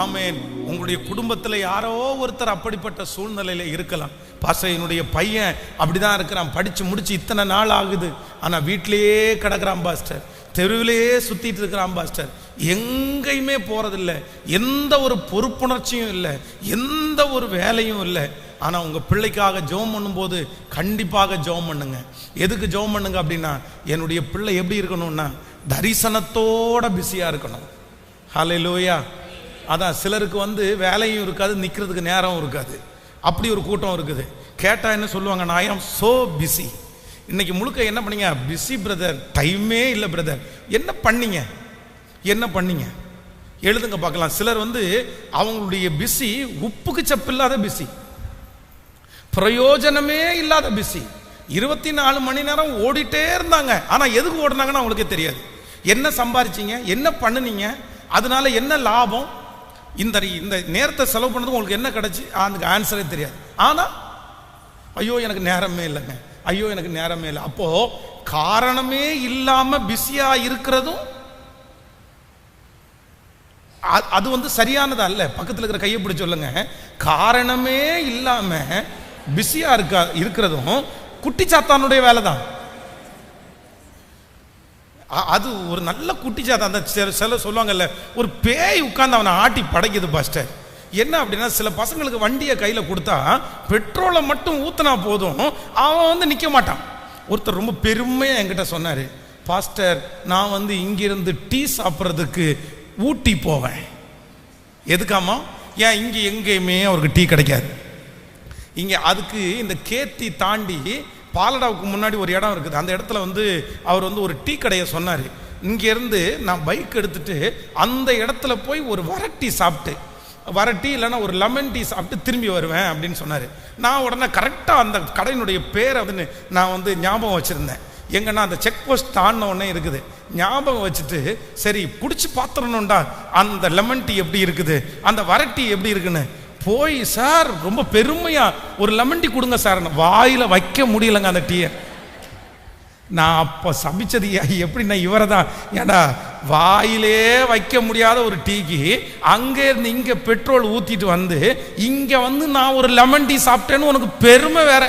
ஆமென். உங்களுடைய குடும்பத்தில் யாரோ ஒருத்தர் அப்படிப்பட்ட சூழ்நிலையில இருக்கலாம். பாஸ்டர், என்னுடைய பையன் அப்படிதான் இருக்கிறான், படிச்சு முடிச்சு இத்தனை நாள் ஆகுது, ஆனா வீட்டிலேயே கிடக்குறான் பாஸ்டர், தெருவிலேயே சுத்திட்டு இருக்கிறான் பாஸ்டர், எங்கேயுமே போறதில்ல, எந்த ஒரு பொறுப்புணர்ச்சியும் இல்லை, எந்த ஒரு வேலையும் இல்லை. ஆனால் உங்கள் பிள்ளைக்காக ஜெபம் பண்ணும்போது கண்டிப்பாக ஜெபம் பண்ணுங்க. எதுக்கு ஜெபம் பண்ணுங்க அப்படின்னா, என்னுடைய பிள்ளை எப்படி இருக்கணும்னா தரிசனத்தோட பிஸியாக இருக்கணும். ஹல்லேலூயா. அதான் சிலருக்கு வேலையும் இருக்காது, நிற்கிறதுக்கு நேரம் இருக்காது, அப்படி ஒரு கூட்டம் இருக்குது. கேட்டால் என்ன சொல்லுவாங்க, நான் ஆம் சோ பிஸி. இன்னைக்கு முழுக்க என்ன பண்ணீங்க? பிஸி பிரதர், டைமே இல்லை பிரதர். என்ன பண்ணீங்க? என்ன பண்ணீங்க? எழுதுங்க பார்க்கலாம். சிலர் அவங்களுடைய பிஸி உப்புக்கு சப்பில்லாத பிஸி, பிரயோஜனமே இல்லாத பிஸி. 24 மணி நேரம் ஓடிட்டே இருந்தாங்க. ஆனால் எதுக்கு ஓடினாங்கன்னு அவங்களுக்கே தெரியாது. என்ன சம்பாதிச்சிங்க, என்ன பண்ணுனீங்க, அதனால என்ன லாபம், இந்த நேரத்தை செலவு பண்ணது உங்களுக்கு என்ன கிடைச்சி, அதுக்கு ஆன்சரே தெரியாது. ஆனால் ஐயோ எனக்கு நேரமே இல்லைங்க, ஐயோ எனக்கு நேரமே இல்லை. அப்போ காரணமே இல்லாம பிஸியா இருக்கிறதும் அது சரியானது அல்ல. பக்கத்தில் இருக்கிற கையை பிடிச்சு சொல்லுங்க, காரணமே இல்லாம பிஸியா இருக்கிறதும் குட்டிச்சாத்தானுடைய வேலை தான். அது ஒரு நல்ல குட்டிச்சாத்தான். அந்த சில சொல்லுவாங்கல்ல, ஒரு பேய் உட்கார்ந்து அவனை ஆட்டி படைக்குது பாஸ்டர். என்ன அப்படின்னா, சில பசங்களுக்கு வண்டியை கையில கொடுத்தா பெட்ரோலை மட்டும் ஊத்தினா போதும், அவன் நிக்க மாட்டான். ஒருத்தர் ரொம்ப பெருமையா என்கிட்ட சொன்னாரு, பாஸ்டர் நான் இங்கிருந்து டீ சாப்பிட்றதுக்கு ஊட்டி போவேன். எதுக்காமா? ஏன் இங்க எங்கேயுமே அவருக்கு டீ கிடைக்காது. இங்க அதுக்கு இந்த கேத்தி தாண்டி பாலடாவுக்கு முன்னாடி ஒரு இடம் இருக்குது. அந்த இடத்துல அவர் ஒரு டீ கடையை சொன்னார். இங்கேருந்து நான் பைக் எடுத்துட்டு அந்த இடத்துல போய் ஒரு வரட்டி சாப்பிட்டு, வரட்டி இல்லைன்னா ஒரு லெமன் டீ சாப்பிட்டு திரும்பி வருவேன் அப்படின்னு சொன்னார். நான் உடனே கரெக்டாக அந்த கடையினுடைய பேரை நான் ஞாபகம் வச்சுருந்தேன். எங்கன்னா அந்த செக் போஸ்ட் தாண்டின உடனே இருக்குது. ஞாபகம் வச்சுட்டு சரி பிடிச்சி பார்த்துடணும்டா அந்த லெமன் டீ எப்படி இருக்குது, அந்த வரட்டி எப்படி இருக்குன்னு போய், சார் ரொம்ப பெருமையா ஒரு லெமன் டீ கொடுங்க சார். வாயில வைக்க முடியலங்க அந்த டீயை. நான் அப்போ சபிச்சது எப்படின்னா, இவரை தான். ஏடா வாயிலே வைக்க முடியாத ஒரு டீக்கு அங்கே இருந்து இங்கே பெட்ரோல் ஊற்றிட்டு இங்கே நான் ஒரு லெமன் டீ சாப்பிட்டேன்னு உனக்கு பெருமை வேற.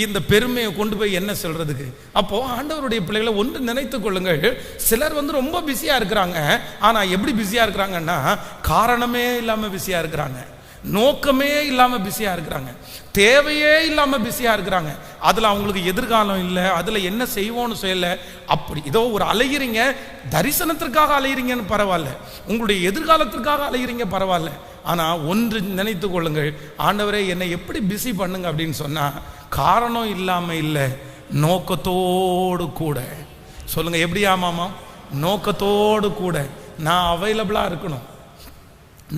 இந்த பெருமையை கொண்டு போய் என்ன சொல்றதுக்கு? அப்போ ஆண்டவருடைய பிள்ளைகளை ஒன்று நினைத்து கொள்ளுங்கள். சிலர் ரொம்ப பிஸியா இருக்கிறாங்க. ஆனா எப்படி பிஸியா இருக்கிறாங்கன்னா, காரணமே இல்லாம பிஸியா இருக்கிறாங்க, நோக்கமே இல்லாம பிஸியா இருக்கிறாங்க, தேவையே இல்லாம பிஸியா இருக்கிறாங்க. அதுல அவங்களுக்கு எதிர்காலம் இல்லை, அதுல என்ன செய்வோன்னு சொல்லல. அப்படி ஏதோ ஒரு அலைகிறீங்க, தரிசனத்திற்காக அலைகிறீங்கன்னு பரவாயில்ல, உங்களுடைய எதிர்காலத்திற்காக அலைகிறீங்க பரவாயில்ல. ஆனா ஒன்று நினைத்து கொள்ளுங்கள், ஆண்டவரே என்னை எப்படி பிஸி பண்ணுங்க அப்படின்னு சொன்னா, காரணம் இல்லாம இல்லை, நோக்கத்தோடு கூட. சொல்லுங்க, எப்படியா மாமா? நோக்கத்தோடு கூட. நான் அவைலபிளா இருக்கணும்,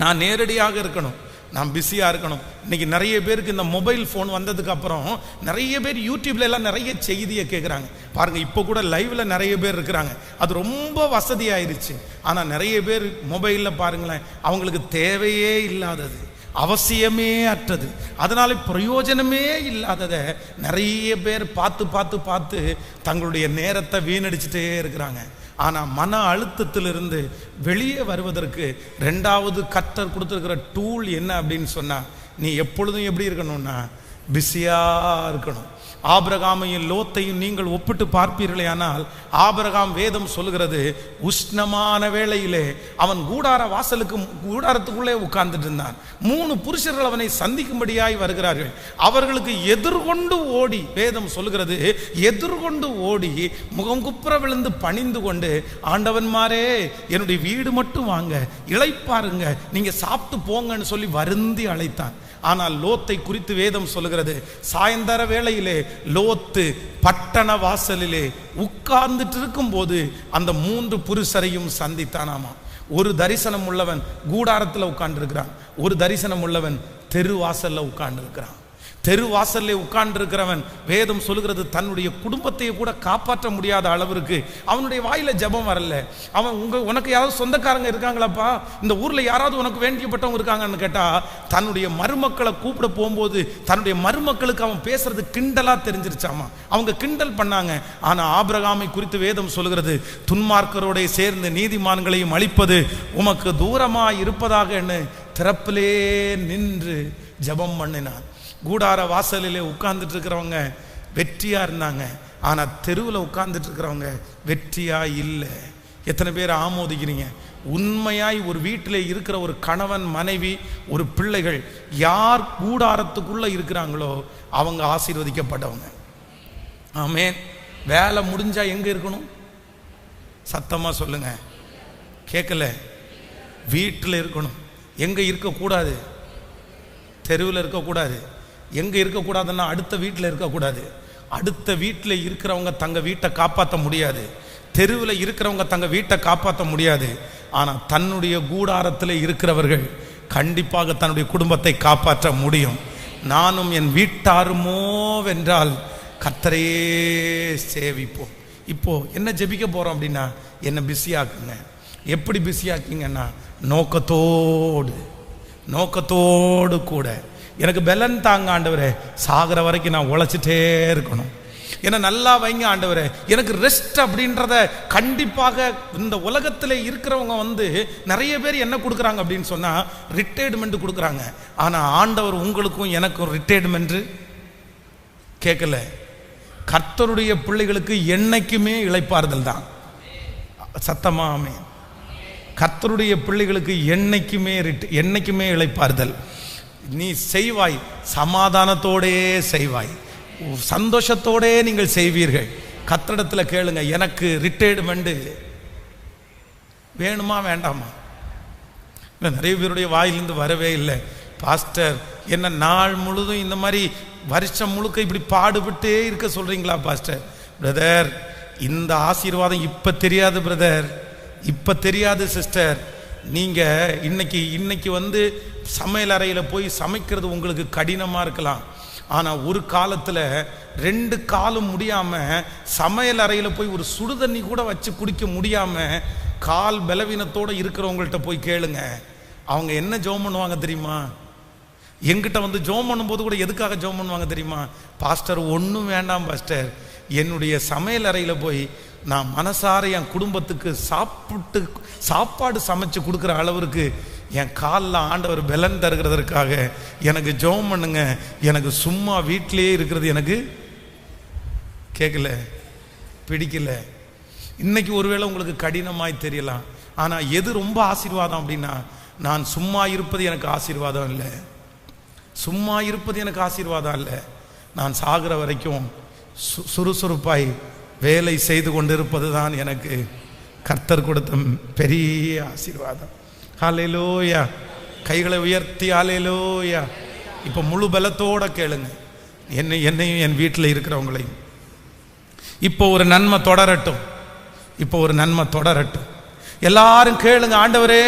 நான் நேரடியாக இருக்கணும், நான் பிஸியாக இருக்கணும். இன்னைக்கு நிறைய பேருக்கு இந்த மொபைல் ஃபோன் வந்ததுக்கு அப்புறம் நிறைய பேர் யூடியூப்ல எல்லாம் நிறைய செய்தியை கேட்குறாங்க. பாருங்க, இப்போ கூட லைவ்ல நிறைய பேர் இருக்கிறாங்க. அது ரொம்ப வசதியாயிருச்சு. ஆனால் நிறைய பேர் மொபைலில் பாருங்களேன், அவங்களுக்கு தேவையே இல்லாதது, அவசியமே அற்றது, அதனால பிரயோஜனமே இல்லாததை நிறைய பேர் பார்த்து பார்த்து பார்த்து தங்களுடைய நேரத்தை வீணடிச்சுட்டே இருக்கிறாங்க. ஆனால் மன அழுத்தத்திலிருந்து வெளியே வருவதற்கு 2வது கர்த்தர் கொடுத்துருக்கிற டூல் என்ன அப்படின்னு சொன்னா, நீ எப்பொழுதும் எப்படி இருக்கணும்னா பிஸியா இருக்கணும். ஆபிரகாமையும் லோத்தையும் நீங்கள் ஒப்பிட்டு பார்ப்பீர்களே ஆனால், ஆபிரகாம் வேதம் சொல்லுகிறது, உஷ்ணமான வேளையிலே அவன் கூடாரத்துக்குள்ளே உட்கார்ந்துட்டு இருந்தான். 3 புருஷர்கள் அவனை சந்திக்கும்படியாய் வருகிறார்கள். அவர்களுக்கு எதிர்கொண்டு ஓடி, வேதம் சொல்லுகிறது, எதிர்கொண்டு ஓடி முகம் குப்புற விழுந்து பணிந்து கொண்டு, ஆண்டவன்மாரே என்னுடைய வீடு மட்டும் வாங்க, இளைப்பாருங்க, நீங்க சாப்பிட்டு போங்கன்னு சொல்லி வருந்தி அழைத்தான். ஆனால் லோத்தை குறித்து வேதம் சொல்லுகிறது, சாயந்தர வேளையிலே லோத்து பட்டண வாசலிலே உட்கார்ந்துட்டு இருக்கும் போது அந்த 3 புருஷரையும் சந்தித்தானாமா. ஒரு தரிசனம் உள்ளவன் கூடாரத்தில் உட்கார்ந்து இருக்கிறான், ஒரு தரிசனம் உள்ளவன் தெரு வாசல்ல உட்கார்ந்து இருக்கிறான். தெரு வாசல்ல உட்கார்ந்து இருக்கிறவன் வேதம் சொல்லுகிறது தன்னுடைய குடும்பத்தையே கூட காப்பாற்ற முடியாத அளவிற்கு அவனுடைய வாயில ஜெபம் வரல. அவன் உனக்கு யாராவது சொந்தக்காரங்க இருக்காங்களாப்பா, இந்த ஊர்ல யாராவது உனக்கு வேண்டியப்பட்டவங்க இருக்காங்கன்னு கேட்டா தன்னுடைய மருமக்களை கூப்பிட போகும்போது தன்னுடைய மருமக்களுக்கு அவன் பேசுறது கிண்டலா தெரிஞ்சிருச்சாமா. அவங்க கிண்டல் பண்ணாங்க. ஆனா ஆபிரகாமை குறித்து வேதம் சொல்லுகிறது, துன்மார்க்கரோட சேர்ந்து நீதிமான்களையும் அழிப்பது உமக்கு தூரமா இருப்பதாக என்று திறப்பிலே நின்று ஜெபம் பண்ணினான். கூடார வாசலிலே உட்கார்ந்துட்டு இருக்கிறவங்க வெற்றியா இருந்தாங்க, ஆனா தெருவில் உட்கார்ந்துட்டு இருக்கிறவங்க வெற்றியா இல்லை. எத்தனை பேர் ஆமோதிக்கிறீங்க? உண்மையாய் ஒரு வீட்டில் இருக்கிற ஒரு கணவன் மனைவி ஒரு பிள்ளைகள் யார் கூடாரத்துக்குள்ள இருக்கிறாங்களோ அவங்க ஆசீர்வதிக்கப்பட்டவங்க. ஆமென். வேலை முடிஞ்சா எங்க இருக்கணும்? சத்தமா சொல்லுங்க, கேட்கல. வீட்டில் இருக்கணும். எங்க இருக்கக்கூடாது? தெருவில் இருக்கக்கூடாது. எங்க இருக்கக்கூடாதுன்னா அடுத்த வீட்டில் இருக்கக்கூடாது. அடுத்த வீட்டில் இருக்கிறவங்க தங்க வீட்டை காப்பாற்ற முடியாது, தெருவில் இருக்கிறவங்க தங்க வீட்டை காப்பாற்ற முடியாது. ஆனால் தன்னுடைய கூடாரத்தில் இருக்கிறவர்கள் கண்டிப்பாக தன்னுடைய குடும்பத்தை காப்பாற்ற முடியும். நானும் என் வீட்டாருமோ வென்றால் கர்த்தரையே சேவிப்போம். இப்போ என்ன ஜெபிக்க போறோம் அப்படின்னா, என்ன பிஸியாக்குங்க. எப்படி பிஸியாக்குங்கன்னா நோக்கத்தோடு கூட எனக்கு பலன் தாங்க ஆண்டவரே, சாகிற வரைக்கும் நான் உழைச்சிட்டே இருக்கணும். என்ன நல்லா வைங்க ஆண்டவரே, எனக்கு ரெஸ்ட் அப்படின்றத கண்டிப்பாக இந்த உலகத்தில் இருக்கிறவங்க நிறைய பேர் என்ன கொடுக்குறாங்க அப்படின்னு சொன்னா ரிட்டையர்மெண்ட் கொடுக்குறாங்க. ஆனா ஆண்டவர் உங்களுக்கும் எனக்கும் ரிட்டையர்மெண்ட் கேட்கல. கர்த்தருடைய பிள்ளைகளுக்கு என்னைக்குமே இளைப்பாறுதல் தான். சத்தமா ஆமென். கர்த்தருடைய பிள்ளைகளுக்கு என்னைக்குமே இளைப்பாறுதல். நீ செய்வாய், சமாதானத்தோடே செய்வாய், சந்தோஷத்தோடே நீங்கள் செய்வீர்கள். கர்த்தரிடத்தில் கேளுங்க, எனக்கு ரிட்டையர்மெண்ட் வேணுமா வேண்டாமா? நிறைய பேருடைய வாயிலிருந்து வரவே இல்லை. பாஸ்டர் என்ன நாள் முழுதும் இந்த மாதிரி வருஷம் முழுக்க இப்படி பாடுபட்டே இருக்க சொல்றீங்களா பாஸ்டர்? பிரதர், இந்த ஆசீர்வாதம் இப்ப தெரியாது பிரதர், இப்ப தெரியாது சிஸ்டர். நீங்க இன்னைக்கு சமையல் அறையில் போய் சமைக்கிறது உங்களுக்கு கடினமா இருக்கலாம். ஆனா ஒரு காலத்துல 2 காலும் முடியாம சமையல் அறையில் போய் ஒரு சுடுதண்ணி கூட வச்சு குடிக்க முடியாம கால் பலவீனத்தோட இருக்கிறவங்கள்ட்ட போய் கேளுங்க, அவங்க என்ன ஜெபம் பண்ணுவாங்க தெரியுமா? என்கிட்ட ஜெபம் பண்ணும்போது கூட எதுக்காக ஜெபம் பண்ணுவாங்க தெரியுமா? பாஸ்டர் ஒன்றும் வேண்டாம் பாஸ்டர், என்னுடைய சமையல் அறையில் போய் நான் மனசார என் குடும்பத்துக்கு சாப்பாடு சமைச்சு கொடுக்குற அளவிற்கு என் காலில் ஆண்டவர் பலன் தருகிறதற்காக எனக்கு ஜெபம் பண்ணுங்க. எனக்கு சும்மா வீட்டிலேயே இருக்கிறது எனக்கு கேட்கல, பிடிக்கல. இன்னைக்கு ஒருவேளை உங்களுக்கு கடினமாய் தெரியலாம். ஆனால் எது ரொம்ப ஆசீர்வாதம் அப்படின்னா, நான் சும்மா இருப்பது எனக்கு ஆசீர்வாதம் இல்லை. சும்மா இருப்பது எனக்கு ஆசீர்வாதம் இல்லை. நான் சாகிற வரைக்கும் சுறுசுறுப்பாய் வேலை செய்து கொண்டிருப்பது தான் எனக்கு கர்த்தர் கொடுத்த பெரிய ஆசீர்வாதம். ஹல்லேலூயா. கைகளை உயர்த்தி ஹல்லேலூயா. இப்போ முழு பலத்தோட கேளுங்க, என்னையும் என் வீட்டில் இருக்கிறவங்களையும். இப்போ ஒரு நன்மை தொடரட்டும், எல்லாரும் கேளுங்க, ஆண்டவரே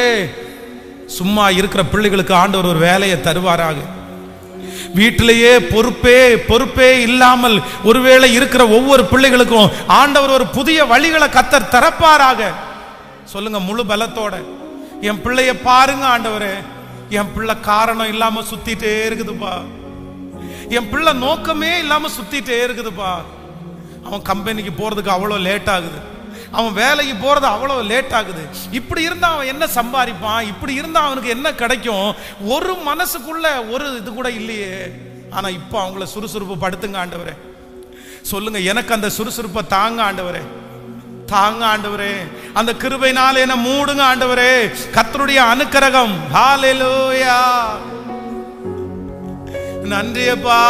சும்மா இருக்கிற பிள்ளைகளுக்கு ஆண்டவர் ஒரு வேலையை தருவாராக. வீட்டிலேயே பொறுப்பே இல்லாமல் ஒருவேளை இருக்கிற ஒவ்வொரு பிள்ளைகளுக்கும் ஆண்டவர் ஒரு புதிய வழிகளை கர்த்தர் திறப்பாராக. சொல்லுங்க முழு பலத்தோட, என் பிள்ளைய பாருங்க ஆண்டவரே, என் பிள்ளை காரணம் இல்லாம சுத்திட்டே இருக்குதுப்பா, என் பிள்ளை நோக்கமே இல்லாம சுத்திட்டே இருக்குதுப்பா. அவன் கம்பெனிக்கு போறதுக்கு அவ்வளோ லேட் ஆகுது, அவன் வேலைக்கு போறது அவ்வளவு லேட் ஆகுது. இப்படி இருந்தா அவன் என்ன சம்பாதிப்பான்? இப்படி இருந்தா அவனுக்கு என்ன கிடைக்கும்? ஒரு மனசுக்குள்ள ஒரு இது கூட இல்லையே. ஆனா இப்போ அவங்கள சுறுசுறுப்பு படுத்துங்க ஆண்டவரே. சொல்லுங்க, எனக்கு அந்த சுறுசுறுப்பை தாங்க ஆண்டவரே, அந்த கிருபையினால என்ன மூடுங்க ஆண்டவரே. கர்த்தருடைய அனுக்கிரகம். ஹல்லேலூயா. நன்றியப்பா,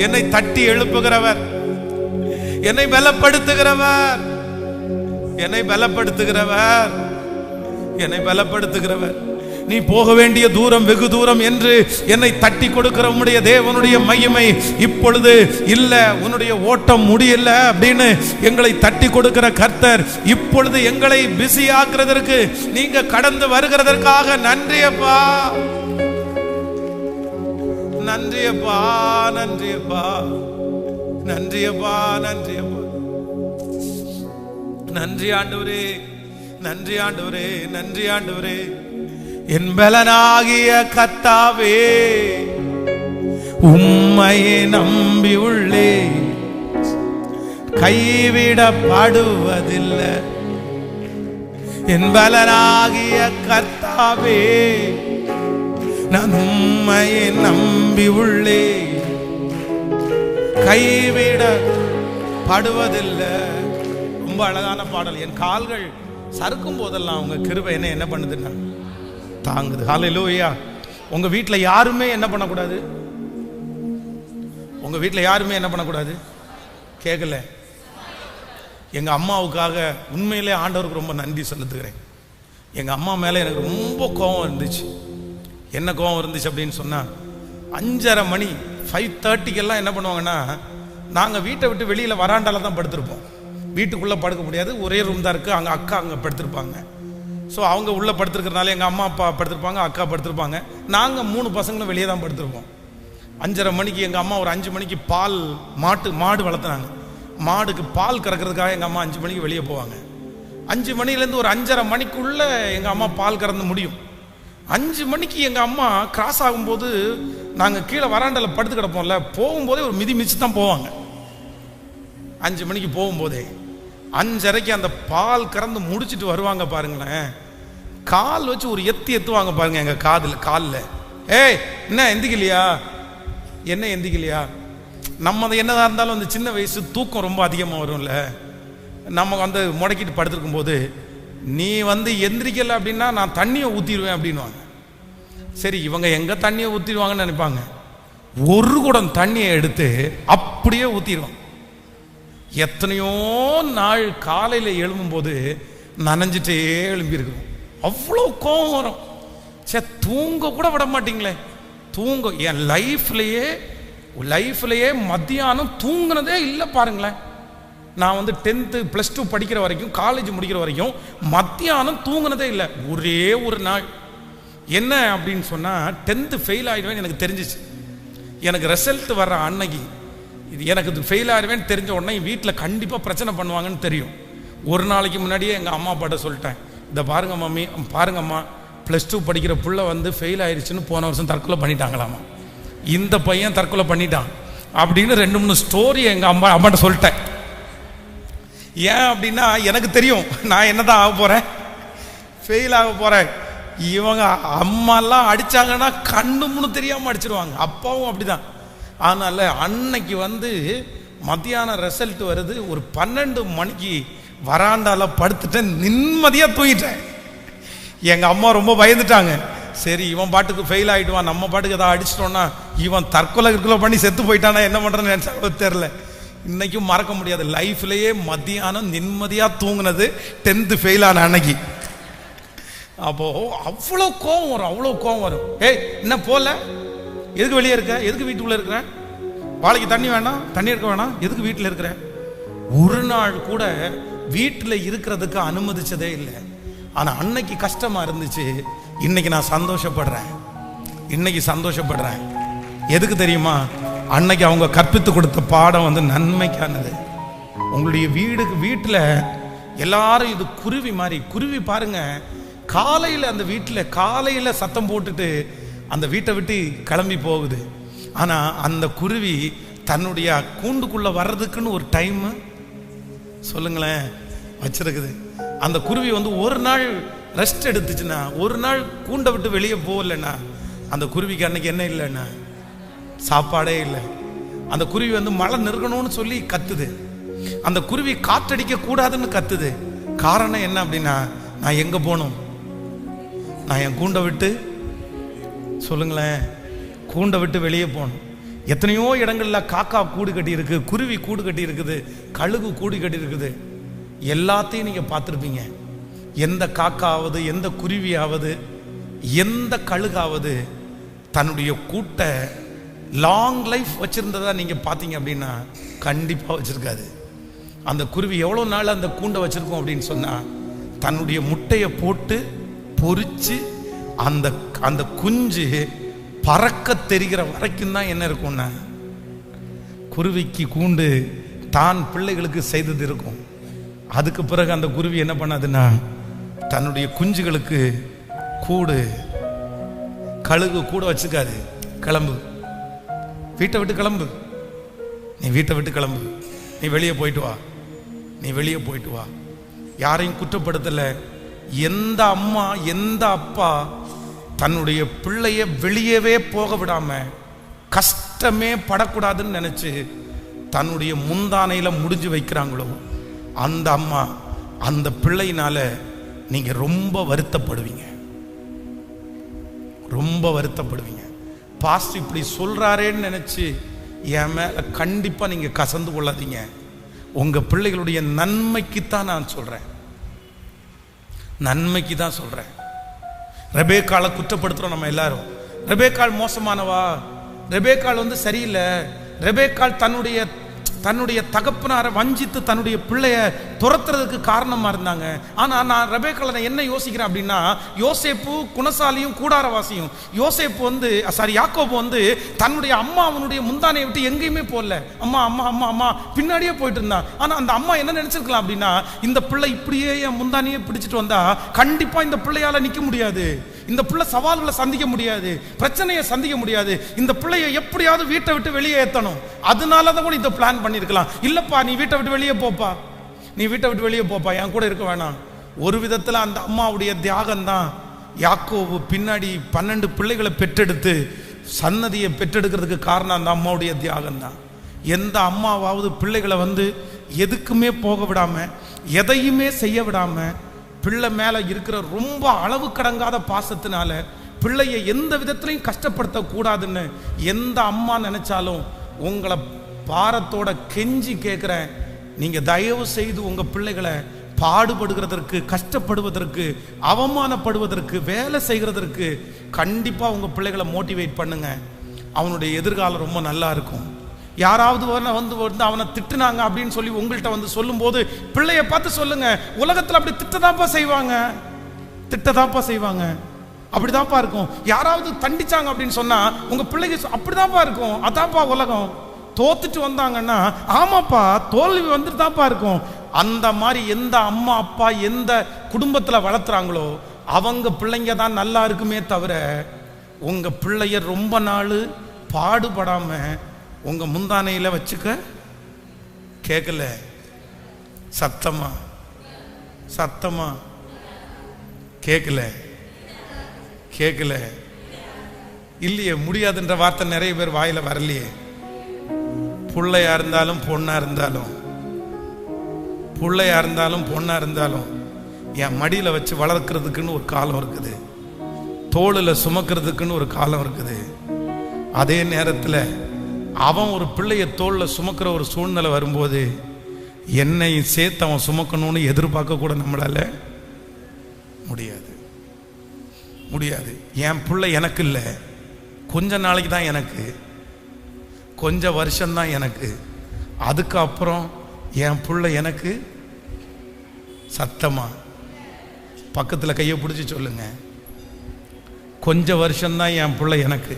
என்னை தட்டி எழுப்புகிறவர், என்னை பலப்படுத்துகிறவர், நீ போக வேண்டிய தூரம் வெகு தூரம் என்று என்னை தட்டி கொடுக்கிற உம்முடைய தேவனுடைய மகிமை இப்பொழுது இல்ல, உன்னுடைய ஓட்டம் முடியல அப்படின்னு எங்களை தட்டி கொடுக்கிற கர்த்தர் இப்பொழுது எங்களை பிஸி ஆக்குறதற்கு, நீங்க கடந்து வருகிறதற்காக நன்றி அப்பா. நன்றியப்பா, நன்றியப்பா, நன்றியப்பா, நன்றியப்பா. நன்றி ஆண்டவரே, நன்றி ஆண்டவரே, நன்றி ஆண்டவரே. என் பலனாகிய கர்த்தாவே, உம்மையை நம்பி உள்ளே, கைவிடப்படுவதில்லை. என் பலனாகிய கர்த்தாவே, நான் உம்மையை நம்பி உள்ளே, கைவிடப்படுவதில்லை. ரொம்ப அழகான பாடல். என் கால்கள் சறுக்கும் போதெல்லாம் உங்க கிருபை என்ன பண்ணுதுன்னா தாங்குது. ஹல்லேலூயா. உங்க வீட்டுல யாருமே என்ன பண்ணக்கூடாது? உங்க வீட்டுல யாருமே என்ன பண்ணக்கூடாது? கேட்கல. எங்க அம்மாவுக்காக உண்மையிலே ஆண்டவருக்கு ரொம்ப நன்றி செலுத்துகிறேன். எங்க அம்மா மேல எனக்கு ரொம்ப கோபம் இருந்துச்சு. என்ன கோபம் இருந்துச்சு அப்படின்னு சொன்னா, 5:30 மணி 5:30 என்ன பண்ணுவாங்கன்னா, நாங்க வீட்டை விட்டு வெளியில வராண்டால தான் படுத்திருப்போம். வீட்டுக்குள்ளே படுக்க முடியாது, ஒரே ரூம் தான் இருக்குது. அங்கே அக்கா அங்கே படுத்திருப்பாங்க. ஸோ அவங்க உள்ளே படுத்துருக்கிறதுனால எங்கள் அம்மா அப்பா படுத்திருப்பாங்க, அக்கா படுத்திருப்பாங்க. நாங்கள் 3 பசங்களும் வெளியே தான் படுத்திருப்போம். 5:30 மணிக்கு எங்கள் அம்மா ஒரு 5 மணிக்கு பால் மாடு வளர்த்துனாங்க. மாடுக்கு பால் கறக்கிறதுக்காக எங்கள் அம்மா 5 மணிக்கு வெளியே போவாங்க. 5 மணிலேருந்து ஒரு 5:30 மணிக்குள்ளே எங்கள் அம்மா பால் கறந்து முடியும். 5 மணிக்கு எங்கள் அம்மா கிராஸ் ஆகும்போது நாங்கள் கீழே வராண்டில் படுத்து கிடப்போம்ல, போகும்போதே ஒரு மிதிச்சு தான் போவாங்க. 5 மணிக்கு போகும்போதே 5:30 அந்த பால் கறந்து முடிச்சுட்டு வருவாங்க பாருங்களேன். கால் வச்சு ஒரு எத்துவாங்க பாருங்க எங்க காலில். ஏய் என்ன எந்திக்கலையா, என்ன எந்திக்கலையா? நம்ம என்னதான் இருந்தாலும் அந்த சின்ன வயசு தூக்கம் ரொம்ப அதிகமாக வரும்ல. நம்ம முடக்கிட்டு படுத்திருக்கும் போது, நீ எந்திரிக்கல அப்படின்னா நான் தண்ணியை ஊற்றிடுவேன் அப்படின்வாங்க. சரி, இவங்க எங்க தண்ணியை ஊற்றிடுவாங்கன்னு நினைப்பாங்க. ஒரு குடம் தண்ணியை எடுத்து அப்படியே ஊற்றிடுவாங்க. எத்தனையோ நாள் காலையில் எழும்பும்போது நனைஞ்சிட்டே எழும்பியிருக்கிறோம். அவ்வளோ கோபம் வரும். சே, தூங்க கூட விட மாட்டீங்களே. என் லைஃப்லையே மத்தியானம் தூங்கினதே இல்லை பாருங்களேன். நான் 10th +2 படிக்கிற வரைக்கும், காலேஜ் முடிக்கிற வரைக்கும் மத்தியானம் தூங்கினதே இல்லை. ஒரே ஒரு நாள் என்ன அப்படின்னு சொன்னால், 10th ஃபெயில் ஆகிடுவேன்னு எனக்கு தெரிஞ்சிச்சு. எனக்கு ரிசல்ட் வர்ற அன்னைக்கு எனக்கு ஃபெயில் ஆகிடுவேன்னு தெரிஞ்ச உடனே வீட்டில் கண்டிப்பாக பிரச்சனை பண்ணுவாங்கன்னு தெரியும். ஒரு நாளைக்கு முன்னாடியே எங்கள் அம்மா அப்பாட்ட சொல்லிட்டேன், இதை பாருங்க மம்மி, பாருங்கம்மா, +2 படிக்கிற புள்ள ஃபெயில் ஆயிடுச்சுன்னு போன வருஷம் தற்கொலை பண்ணிட்டாங்களாமா, இந்த பையன் தற்கொலை பண்ணிட்டான் அப்படின்னு 2-3 ஸ்டோரி எங்கள் அம்மாட்ட சொல்லிட்டேன். ஏன் அப்படின்னா எனக்கு தெரியும் நான் என்னதான் ஆக போகிறேன், ஃபெயில் ஆக போகிறேன். இவங்க அம்மாலாம் அடித்தாங்கன்னா கண்ணு முன்னு தெரியாமல் அடிச்சிருவாங்க. அப்பாவும் அப்படிதான். அதனால் அன்னைக்கு மத்தியானம் ரிசல்ட் வருது. ஒரு 12 மணிக்கு வராண்டால படுத்துட்டேன், நிம்மதியாக தூங்கிட்டேன். எங்கள் அம்மா ரொம்ப பயந்துட்டாங்க. சரி, இவன் பாட்டுக்கு ஃபெயில் ஆகிடுவான், நம்ம பாட்டுக்கு எதாவது அடிச்சிட்டோன்னா இவன் தற்கொலை பண்ணி செத்து போயிட்டானா என்ன பண்ணுறேன்னு நினச்சா தெரில. இன்னைக்கும் மறக்க முடியாது. லைஃப்லேயே மத்தியானம் நிம்மதியாக தூங்கினது 10th ஃபெயில் ஆன அன்னைக்கு. அப்போது அவ்வளோ கோவம் வரும், அவ்வளோ கோவம் வரும். ஏய் என்ன போல, எதுக்கு வெளியே இருக்க, எதுக்கு வீட்டுக்குள்ளே இருக்கிற, வாழைக்கு தண்ணி வேணாம், தண்ணி எடுக்க வேணாம், எதுக்கு வீட்டில் இருக்கிற? ஒரு நாள் கூட வீட்டில் இருக்கிறதுக்கு அனுமதிச்சதே இல்லை. ஆனால் அன்னைக்கு கஷ்டமாக இருந்துச்சு. இன்னைக்கு நான் சந்தோஷப்படுறேன். எதுக்கு தெரியுமா? அன்னைக்கு அவங்க கற்பித்து கொடுத்த பாடம் நன்மைக்கானது. உங்களுடைய வீட்டில் எல்லாரும் இது குருவி மாதிரி. குருவி பாருங்க, காலையில் அந்த வீட்டில் காலையில் சத்தம் போட்டுட்டு அந்த வீட்டை விட்டு கிளம்பி போகுது. ஆனால் அந்த குருவி தன்னுடைய கூண்டுக்குள்ளே வர்றதுக்குன்னு ஒரு டைம் சொல்லுங்களேன் வச்சிருக்குது. அந்த குருவி ஒரு நாள் ரெஸ்ட் எடுத்துச்சுன்னா, ஒரு நாள் கூண்டை விட்டு வெளியே போகலன்னா, அந்த குருவிக்கு அன்னைக்கு என்ன இல்லைன்னா சாப்பாடே இல்லை. அந்த குருவி மழை நிற்கணும்னு சொல்லி கத்துது. அந்த குருவி காற்றடிக்க கூடாதுன்னு கத்துது. காரணம் என்ன அப்படின்னா, நான் எங்கே போகணும்? நான் என் கூண்டை விட்டு, சொல்லுங்களேன், கூண்டை விட்டு வெளியே போகணும். எத்தனையோ இடங்கள்ல காக்கா கூடு கட்டி இருக்கு, குருவி கூடு கட்டி இருக்குது, கழுகு கூடு கட்டி இருக்குது. எல்லாத்தையும் நீங்க பார்த்துருப்பீங்க. எந்த காக்காவது, எந்த குருவியாவது, எந்த கழுகாவது தன்னுடைய கூட்டை லாங் லைஃப் வச்சிருந்ததா நீங்க பார்த்தீங்க அப்படின்னா கண்டிப்பா வச்சிருக்காது. அந்த குருவி எவ்வளோ நாள் அந்த கூண்டை வச்சிருக்கோம் அப்படின்னு சொன்னா, தன்னுடைய முட்டையை போட்டு பொறிச்சு அந்த குஞ்சு பறக்க தெரிகிற வரைக்கும் தான் என்ன இருக்கும்னா, குருவிக்கு கூண்டு தான் பிள்ளைகளுக்கு செய்தது இருக்கும். அதுக்கு பிறகு அந்த குருவி என்ன பண்ணாதுன்னா, தன்னுடைய குஞ்சுகளுக்கு கூடு, கழுகு கூட வச்சுக்காது. கிளம்பு, வீட்டை விட்டு கிளம்பு, நீ வீட்டை விட்டு கிளம்பு, நீ வெளியே போயிட்டு வா, நீ வெளியே போயிட்டு வா. யாரையும் குற்றப்படுத்தல. எந்த அம்மா எந்த அப்பா தன்னுடைய பிள்ளைய வெளியவே போக விடாம, கஷ்டமே படக்கூடாதுன்னு நினைச்சு தன்னுடைய முந்தானையில முடிஞ்சு வைக்கிறாங்களோ, அந்த அம்மா அந்த பிள்ளையினால நீங்க ரொம்ப வருத்தப்படுவீங்க, ரொம்ப வருத்தப்படுவீங்க. பாஸ்டர் இப்படி சொல்றாரேன்னு நினைச்சு என் மேல கண்டிப்பா நீங்க கசந்து கொள்ளாதீங்க. உங்க பிள்ளைகளுடைய நன்மைக்குத்தான் நான் சொல்றேன், நன்மைக்கு தான் சொல்றேன். ரெபேக்காளை குற்றப்படுத்துறோம் நம்ம எல்லாரும். ரெபேக்காள் மோசமானவா, ரெபேக்காள் சரியில்லை, ரெபேக்காள் தன்னுடைய தகப்பனாரை வஞ்சித்து தன்னுடைய பிள்ளைய துரத்துறதுக்கு காரணமா இருந்தாங்க. ஆனா நான் ரெபேக்காளை என்ன யோசிக்கிறேன் அப்படின்னா, யோசேப்பு குணசாலியும் கூடாரவாசியும். யோசேப்பு யாக்கோபு தன்னுடைய அம்மா அவனுடைய முந்தானையை விட்டு எங்கேயுமே போகல. அம்மா அம்மா அம்மா அம்மா பின்னாடியே போயிட்டு இருந்தான். ஆனா அந்த அம்மா என்ன நினைச்சிருக்கலாம் அப்படின்னா, இந்த பிள்ளை இப்படியே என் முந்தானையே பிடிச்சிட்டு வந்தா கண்டிப்பா இந்த பிள்ளையால நிக்க முடியாது, இந்த பிள்ளை சவால்களை சந்திக்க முடியாது, பிரச்சனையை சந்திக்க முடியாது, இந்த பிள்ளையை எப்படியாவது வீட்டை விட்டு வெளியே ஏற்றணும். அதனாலதான் கூட இந்த பிளான் பண்ணிருக்கலாம். இல்லப்பா நீ வீட்டை விட்டு வெளியே போப்பா, நீ வீட்டை விட்டு வெளியே போப்பா, என் கூட இருக்க வேணாம். ஒரு விதத்துல அந்த அம்மாவுடைய தியாகம் தான் யாக்கோபு பின்னாடி 12 பிள்ளைகளை பெற்றெடுத்து சன்னதியை பெற்றெடுக்கிறதுக்கு காரணம் அந்த அம்மாவுடைய தியாகம் தான். எந்த அம்மாவாவது பிள்ளைகளை எதுக்குமே போக விடாம, எதையுமே செய்ய விடாம, பிள்ளை மேல இருக்கிற ரொம்ப அளவு கடங்காத பாசத்தினால பிள்ளையை எந்த விதத்திலையும் கஷ்டப்படுத்த கூடாதுன்னு எந்த அம்மா நினைச்சாலும், உங்களை பாரத்தோட கெஞ்சி கேட்கிறேன், நீங்க தயவு செய்து உங்க பிள்ளைகளை பாடுபடுகிறதற்கு, கஷ்டப்படுவதற்கு, அவமானப்படுவதற்கு, வேலை செய்கிறதற்கு கண்டிப்பா உங்க பிள்ளைகளை மோட்டிவேட் பண்ணுங்க. அவனுடைய எதிர்காலம் ரொம்ப நல்லா இருக்கும். யாராவது அவனை திட்டுனாங்க அப்படின்னு சொல்லி உங்கள்கிட்ட சொல்லும் போது பிள்ளைய பார்த்து சொல்லுங்க, உலகத்துல அப்படி திட்டதாப்பா செய்வாங்க, திட்டதாப்பா செய்வாங்க, அப்படிதான்ப்பா இருக்கும். யாராவது தண்டிச்சாங்க அப்படின்னு சொன்னா உங்க பிள்ளைக்கு அப்படிதான்ப்பா இருக்கும், அதான்ப்பா உலகம். தோத்துட்டு வந்தாங்கன்னா ஆமாப்பா தோல்வி வந்துட்டு தான்ப்பா இருக்கும். அந்த மாதிரி எந்த அம்மா அப்பா எந்த குடும்பத்துல வளர்த்துறாங்களோ அவங்க பிள்ளைங்க தான் நல்லா இருக்குமே தவிர, உங்க பிள்ளைய ரொம்ப நாள் பாடுபடாம உங்க முந்தானையில வச்சுக்க கேட்கல. சத்தமா சத்தமா கேட்கல, கேட்கல இல்லையே. முடியாதுன்ற வார்த்தை நிறைய பேர் வாயில வரலையே. பிள்ளையா இருந்தாலும் பொண்ணா இருந்தாலும், பிள்ளையா இருந்தாலும் பொண்ணா இருந்தாலும் என் மடியில வச்சு வளர்க்கறதுக்குன்னு ஒரு காலம் இருக்குது, தோளில் சுமக்கிறதுக்குன்னு ஒரு காலம் இருக்குது. அதே நேரத்தில் அவன் ஒரு பிள்ளைய தோளில் சுமக்கிற ஒரு சூழ்நிலை வரும்போது என்னையும் சேர்த்து அவன் சுமக்கணும்னு எதிர்பார்க்க கூட நம்மளால முடியாது, முடியாது. என் பிள்ளை எனக்கு இல்லை, கொஞ்ச நாளைக்கு தான் எனக்கு, கொஞ்ச வருஷம்தான் எனக்கு, அதுக்கப்புறம் என் பிள்ளை எனக்கு. சத்தமா பக்கத்தில் கையை பிடிச்சி சொல்லுங்க, கொஞ்ச வருஷம்தான் என் பிள்ளை எனக்கு.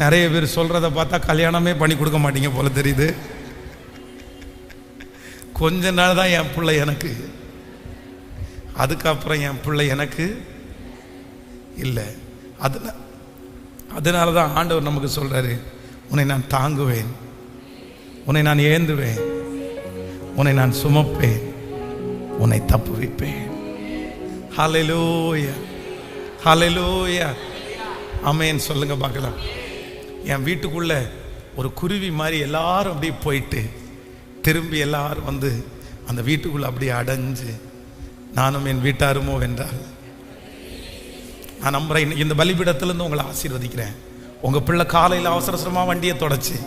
நிறைய பேர் சொல்றத பார்த்தா கல்யாணமே பண்ணி கொடுக்க மாட்டீங்க போல தெரியுது. கொஞ்ச நாள் தான் என் பிள்ளை எனக்கு, அதுக்கப்புறம் என் பிள்ளை எனக்கு இல்லை. அதனால தான் ஆண்டவர் நமக்கு சொல்றாரு, உன்னை நான் தாங்குவேன், உன்னை நான் ஏந்துவேன், உன்னை நான் சுமப்பேன், உன்னை தப்புவிப்பேன். ஹல்லேலூயா, ஹல்லேலூயா, ஆமென் சொல்லுங்க பார்க்கலாம். என் வீட்டுக்குள்ள ஒரு குருவி மாதிரி எல்லாரும் அப்படியே போயிட்டு திரும்பி எல்லாரும் அந்த வீட்டுக்குள்ள அப்படியே அடைஞ்சு, நானும் என் வீட்டாருமோ வென்றால். நான் நம்புறேன், இந்த பலிபீடத்திலிருந்து உங்களை ஆசீர்வதிக்கிறேன். உங்க பிள்ளை காலையில் அவசர அவசரமா வண்டியை தொடச்சு,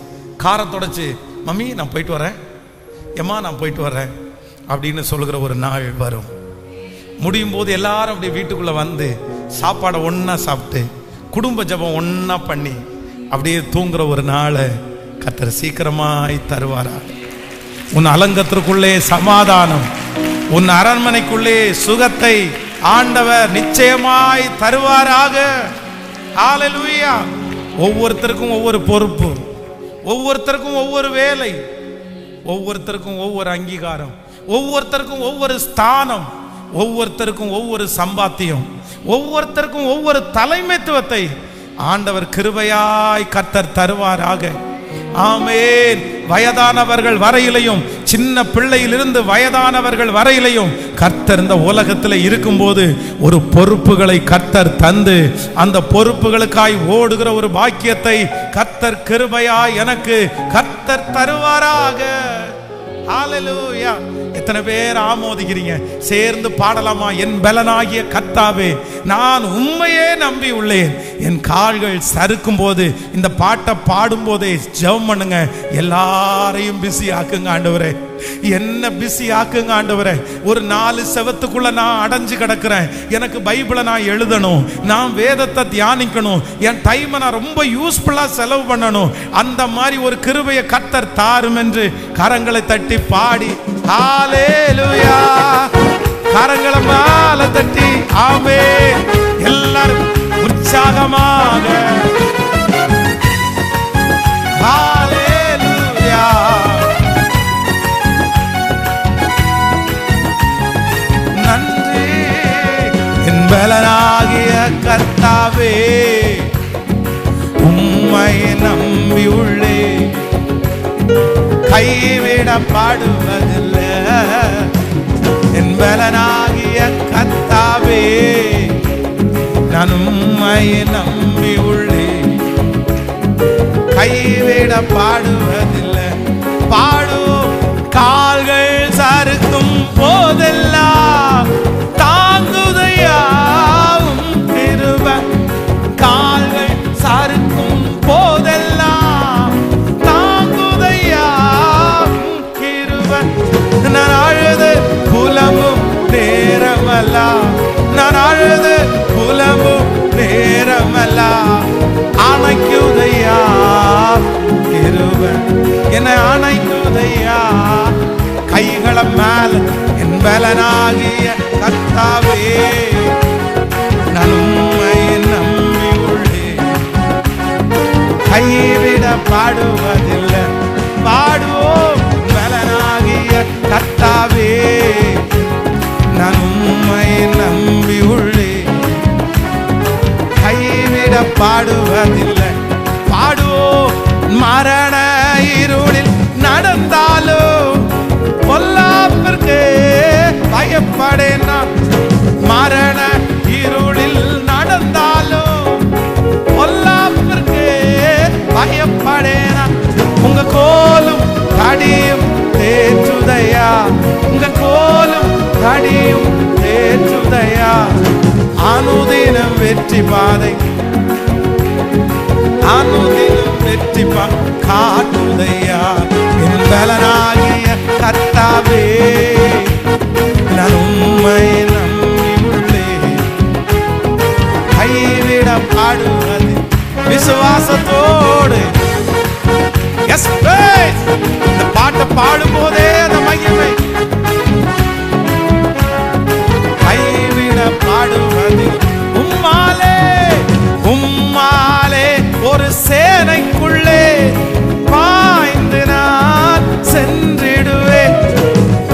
காரை தொடச்சு, மம்மி நான் போயிட்டு வரேன், எம்மா நான் போயிட்டு வரேன் அப்படின்னு சொல்லுகிற ஒரு நாள் வரும். முடியும் போது எல்லாரும் அப்படியே வீட்டுக்குள்ள சாப்பாடை ஒன்னா சாப்பிட்டு குடும்ப ஜபம் ஒன்னா பண்ணி அப்படியே தூங்குற ஒரு நாளை கர்த்தர் சீக்கிரமாய் தருவாரா. உன் அலங்கத்திற்குள்ளே சமாதானம், உன் அரண்மனைக்குள்ளே சுகத்தை ஆண்டவர் நிச்சயமாய் தருவாராக. ஹalleluya. ஒவ்வொருத்தருக்கும் ஒவ்வொரு பொறுப்பு, ஒவ்வொருத்தருக்கும் ஒவ்வொரு வேலை, ஒவ்வொருத்தருக்கும் ஒவ்வொரு அங்கீகாரம், ஒவ்வொருத்தருக்கும் ஒவ்வொரு ஸ்தானம், ஒவ்வொருத்தருக்கும் ஒவ்வொரு சம்பாத்தியம், ஒவ்வொருத்தருக்கும் ஒவ்வொரு தலைமைத்துவத்தை ஆண்டவர் கிருபையாய் கர்த்தர் தருவாராக. ஆமென். வயதானவர்கள் வரையிலையும், சின்ன பிள்ளையிலிருந்து வயதானவர்கள் வரையிலையும் கர்த்தர் இந்த உலகத்தில் இருக்கும்போது ஒரு பொறுப்புகளை கர்த்தர் தந்து அந்த பொறுப்புகளுக்காய் ஓடுகிற ஒரு பாக்கியத்தை கர்த்தர் கிருபையாய் எனக்கு கர்த்தர் தருவாராக. ஹalleluya. எத்தனை பேர் ஆமோதிக்கிறீங்க? சேர்ந்து பாடலாமா? என் பலனாகிய கர்த்தாவே, நான் உம்மையே நம்பி உள்ளேன். என் கால்கள் சறுக்கும் போது இந்த பாட்டை பாடும் போதே ஜெபம் பண்ணுங்க. எல்லாரையும் பிஸி ஆக்குங்க ஆண்டவரே, என்ன பிஸி ஆக்குங்க ஆண்டவரே. ஒரு 4 செவத்துக்குள்ள நான் அடைஞ்சு கிடக்கிறேன். எனக்கு பைபிளை நான் எழுதணும், நான் வேதத்தை தியானிக்கணும், என் டைமை நான் ரொம்ப யூஸ்ஃபுல்லா செலவு பண்ணணும். அந்த மாதிரி ஒரு கிருபையை கர்த்தர் தாரும் என்று கரங்களை தட்டி பாடி ஹalleluya. கரங்களை மேல தட்டி ஆமென். எல்லாரும் உற்சாகமாக ஹalleluya. நன்றி என் பலனாகிய கர்த்தாவே, உம்மை நம்பி உள்ளேன். கைவிடப்படுவதில்லை. என் பலனாகிய கர்த்தாவே, நான் உம்மை நம்பி உள்ளேன். கைவிடப்படுவதில்லை. பாடும் கால்கள் சறுக்கும் போதெல்லாம் தாங்குதையாவும் கிருபை. கால்கள் சறுக்கும் போதெல்லாம் தாங்குதையாவும் கிருபை. நான் அழுது புலம்பும் நேரமல்லா, நான் அழுது புலம்பும் நேரமல்லா, அணைக்குதையா கிருபை, என்னை அணைக்குதையா. கைகளை மேல என் பலனாகிய கர்த்தாவே, நான் உம்மை நம்பி உள்ளேன். கைவிடப்படுவதில்லை. பாடுவோம். பலனாகிய கர்த்தாவே, நான் உம்மை நம்பி உள்ளேன். கைவிடப்படுவதில்லை. பாடுவோம். மரண இருளில் நடந்தாலும் பொல்லாப்பிற்கு பயப்படேன் நான். மரண இருளில் நடந்தாலும் பொல்லாப்பிற்கு பயப்படேன் நான். உங்க கோலும் தடியும் தேற்றுதையா, உங்க கோலும் தடியும் தேற்றுதையா. அனுதினம் வெற்றி பாதை, அனுதினம் வெற்றி காட்டுதையா. என் பலனாகிய கர்த்தாவே, நான் உம்மை நம்பி உள்ளேன். கைவிடப்படுவது விசுவாசத்தோடு. எஸ் பிரேஸ். இந்த பாட்டை பாடும் போதே அந்த மகிமை. கைவிடப்படுவது உம்மாலே, உம்மாலே ஒரு சேனைக்குள்ளே பாய்ந்து நான் சென்றிடுவேன்.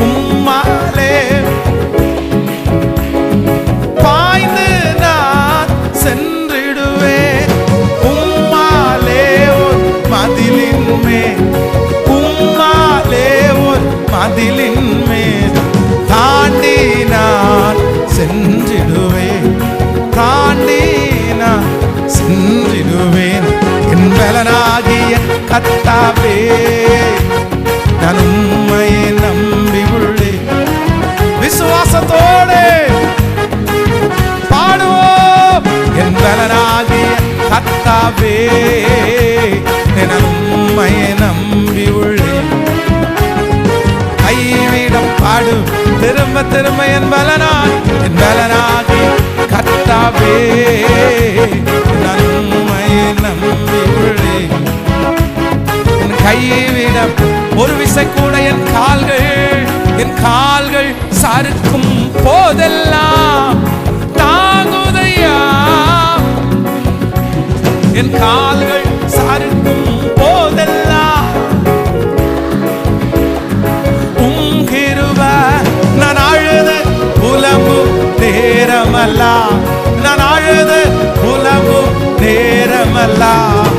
உம்மாலே பாய்ந்து நான் சென்றிடுவேன். உம்மாலே ஒரு மதிலின் மேல், உம்மாலே ஒரு மதிலின் மேல் தாண்டி நான் சென்றிடுவேன். தாண்டி நான் சென்றிடுவேன். என் பலனாகிய கர்த்தாவே, நான் உம்மை நம்பி உள்ளேன். விசுவாசத்தோடு பாடுவோம். என் பலனாகிய கர்த்தாவே, நான் உம்மை நம்பி உள்ளேன். கைவிடம் பாடு திரும்ப திரும்ப. என் பலனாகிய கர்த்தாவே, நான் உம்மை நம்பி உள்ளேன். கைவிட ஒரு விசை கூட என் கால்கள் சறுக்கும் போதெல்லாம் தாங்குதையா. என் கால்கள் சறுக்கும் போதெல்லாம் உம் கிருபை. நான் அழுது புலம்பும் நேரமெல்லாம், நான் அழுது புலம்பும் நேரமெல்லாம்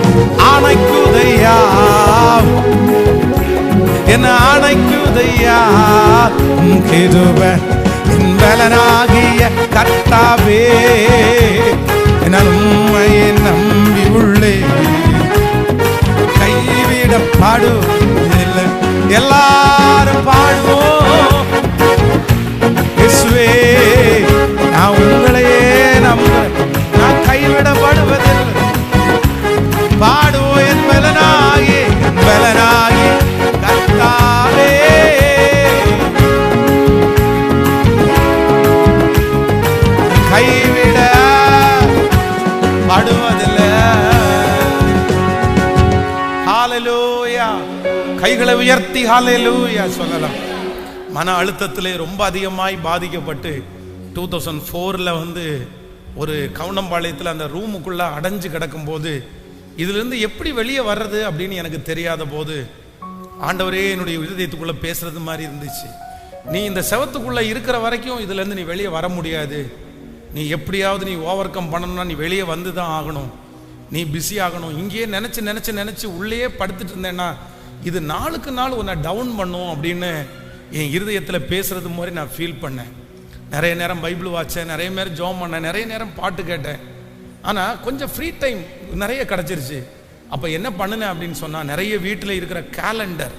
அணைக்குதையா, என்ன அணைக்குதையா உம் கிருபை. என் பலனாகிய கர்த்தாவே, நான் உம்மையை நம்பி உள்ளே, கைவிடப்படுவதில்லை. எல்லாரும் பாடுவோம், இயேசுவே நான் உங்களையே நம்புறேன், நான் கைவிடப்படுவதில்லை. பாடுவோம், என் பலனாகி கர்த்தாவே, கைவிட படுவதில்லை. ஹல்லேலூயா. கைகளை உயர்த்தி ஹல்லேலூயா சொல்லலாம். மன அழுத்தத்திலே ரொம்ப அதிகமாய் பாதிக்கப்பட்டு 2004 ஒரு கவுண்டம்பாளையத்தில் அந்த ரூமுக்குள்ள அடைஞ்சு கிடக்கும் போது, இதிலிருந்து எப்படி வெளியே வர்றது அப்படின்னு எனக்கு தெரியாத போது, ஆண்டவரே என்னுடைய இருதயத்துக்குள்ள பேசுறது மாதிரி இருந்துச்சு. நீ இந்த செவத்துக்குள்ள இருக்கிற வரைக்கும் இதுல இருந்து நீ வெளியே வர முடியாது. நீ எப்படியாவது நீ ஓவர் கம் பண்ணணும்னா நீ வெளியே வந்து தான் ஆகணும். நீ பிஸி ஆகணும். இங்கேயே நினைச்சு நினைச்சு நினைச்சு உள்ளே படுத்துட்டு இருந்தேன்னா இது நாளுக்கு நாள் உன்னை டவுன் பண்ணும் அப்படின்னு என் இருதயத்தில் பேசுறது மாதிரி நான் ஃபீல் பண்ணேன். நிறைய நேரம் பைபிள் வாச்சேன், நிறைய நேரம் ஜோம் பண்ணேன், நிறைய நேரம் பாட்டு கேட்டேன். ஆனால் கொஞ்சம் ஃப்ரீ டைம் நிறைய கிடச்சிருச்சு. அப்போ என்ன பண்ணினேன் அப்படின்னு சொன்னால், நிறைய வீட்டில் இருக்கிற கேலண்டர்,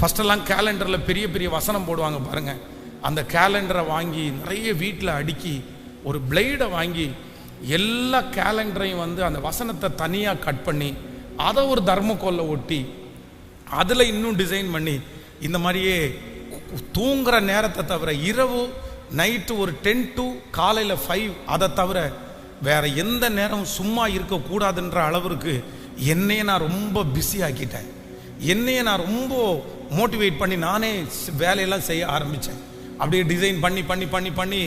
ஃபஸ்ட்டெல்லாம் கேலண்டரில் பெரிய பெரிய வசனம் போடுவாங்க பாருங்கள், அந்த கேலண்டரை வாங்கி நிறைய வீட்டில் அடுக்கி ஒரு பிளேடை வாங்கி எல்லா கேலண்டரையும் அந்த வசனத்தை தனியாக கட் பண்ணி அதை ஒரு தர்மக்கோல்ல ஒட்டி அதில் இன்னும் டிசைன் பண்ணி இந்த மாதிரியே தூங்குற நேரத்தை தவிர இரவு நைட்டு ஒரு 10 to காலையில் 5 அதை தவிர வேற எந்த நேரம் சும்மா இருக்கக்கூடாதுன்ற அளவிற்கு என்னையே நான் ரொம்ப பிஸி ஆக்கிட்டேன். என்னையே நான் ரொம்ப மோட்டிவேட் பண்ணி நானே வேலையெல்லாம் செய்ய ஆரம்பித்தேன். அப்படியே டிசைன் பண்ணி பண்ணி பண்ணி பண்ணி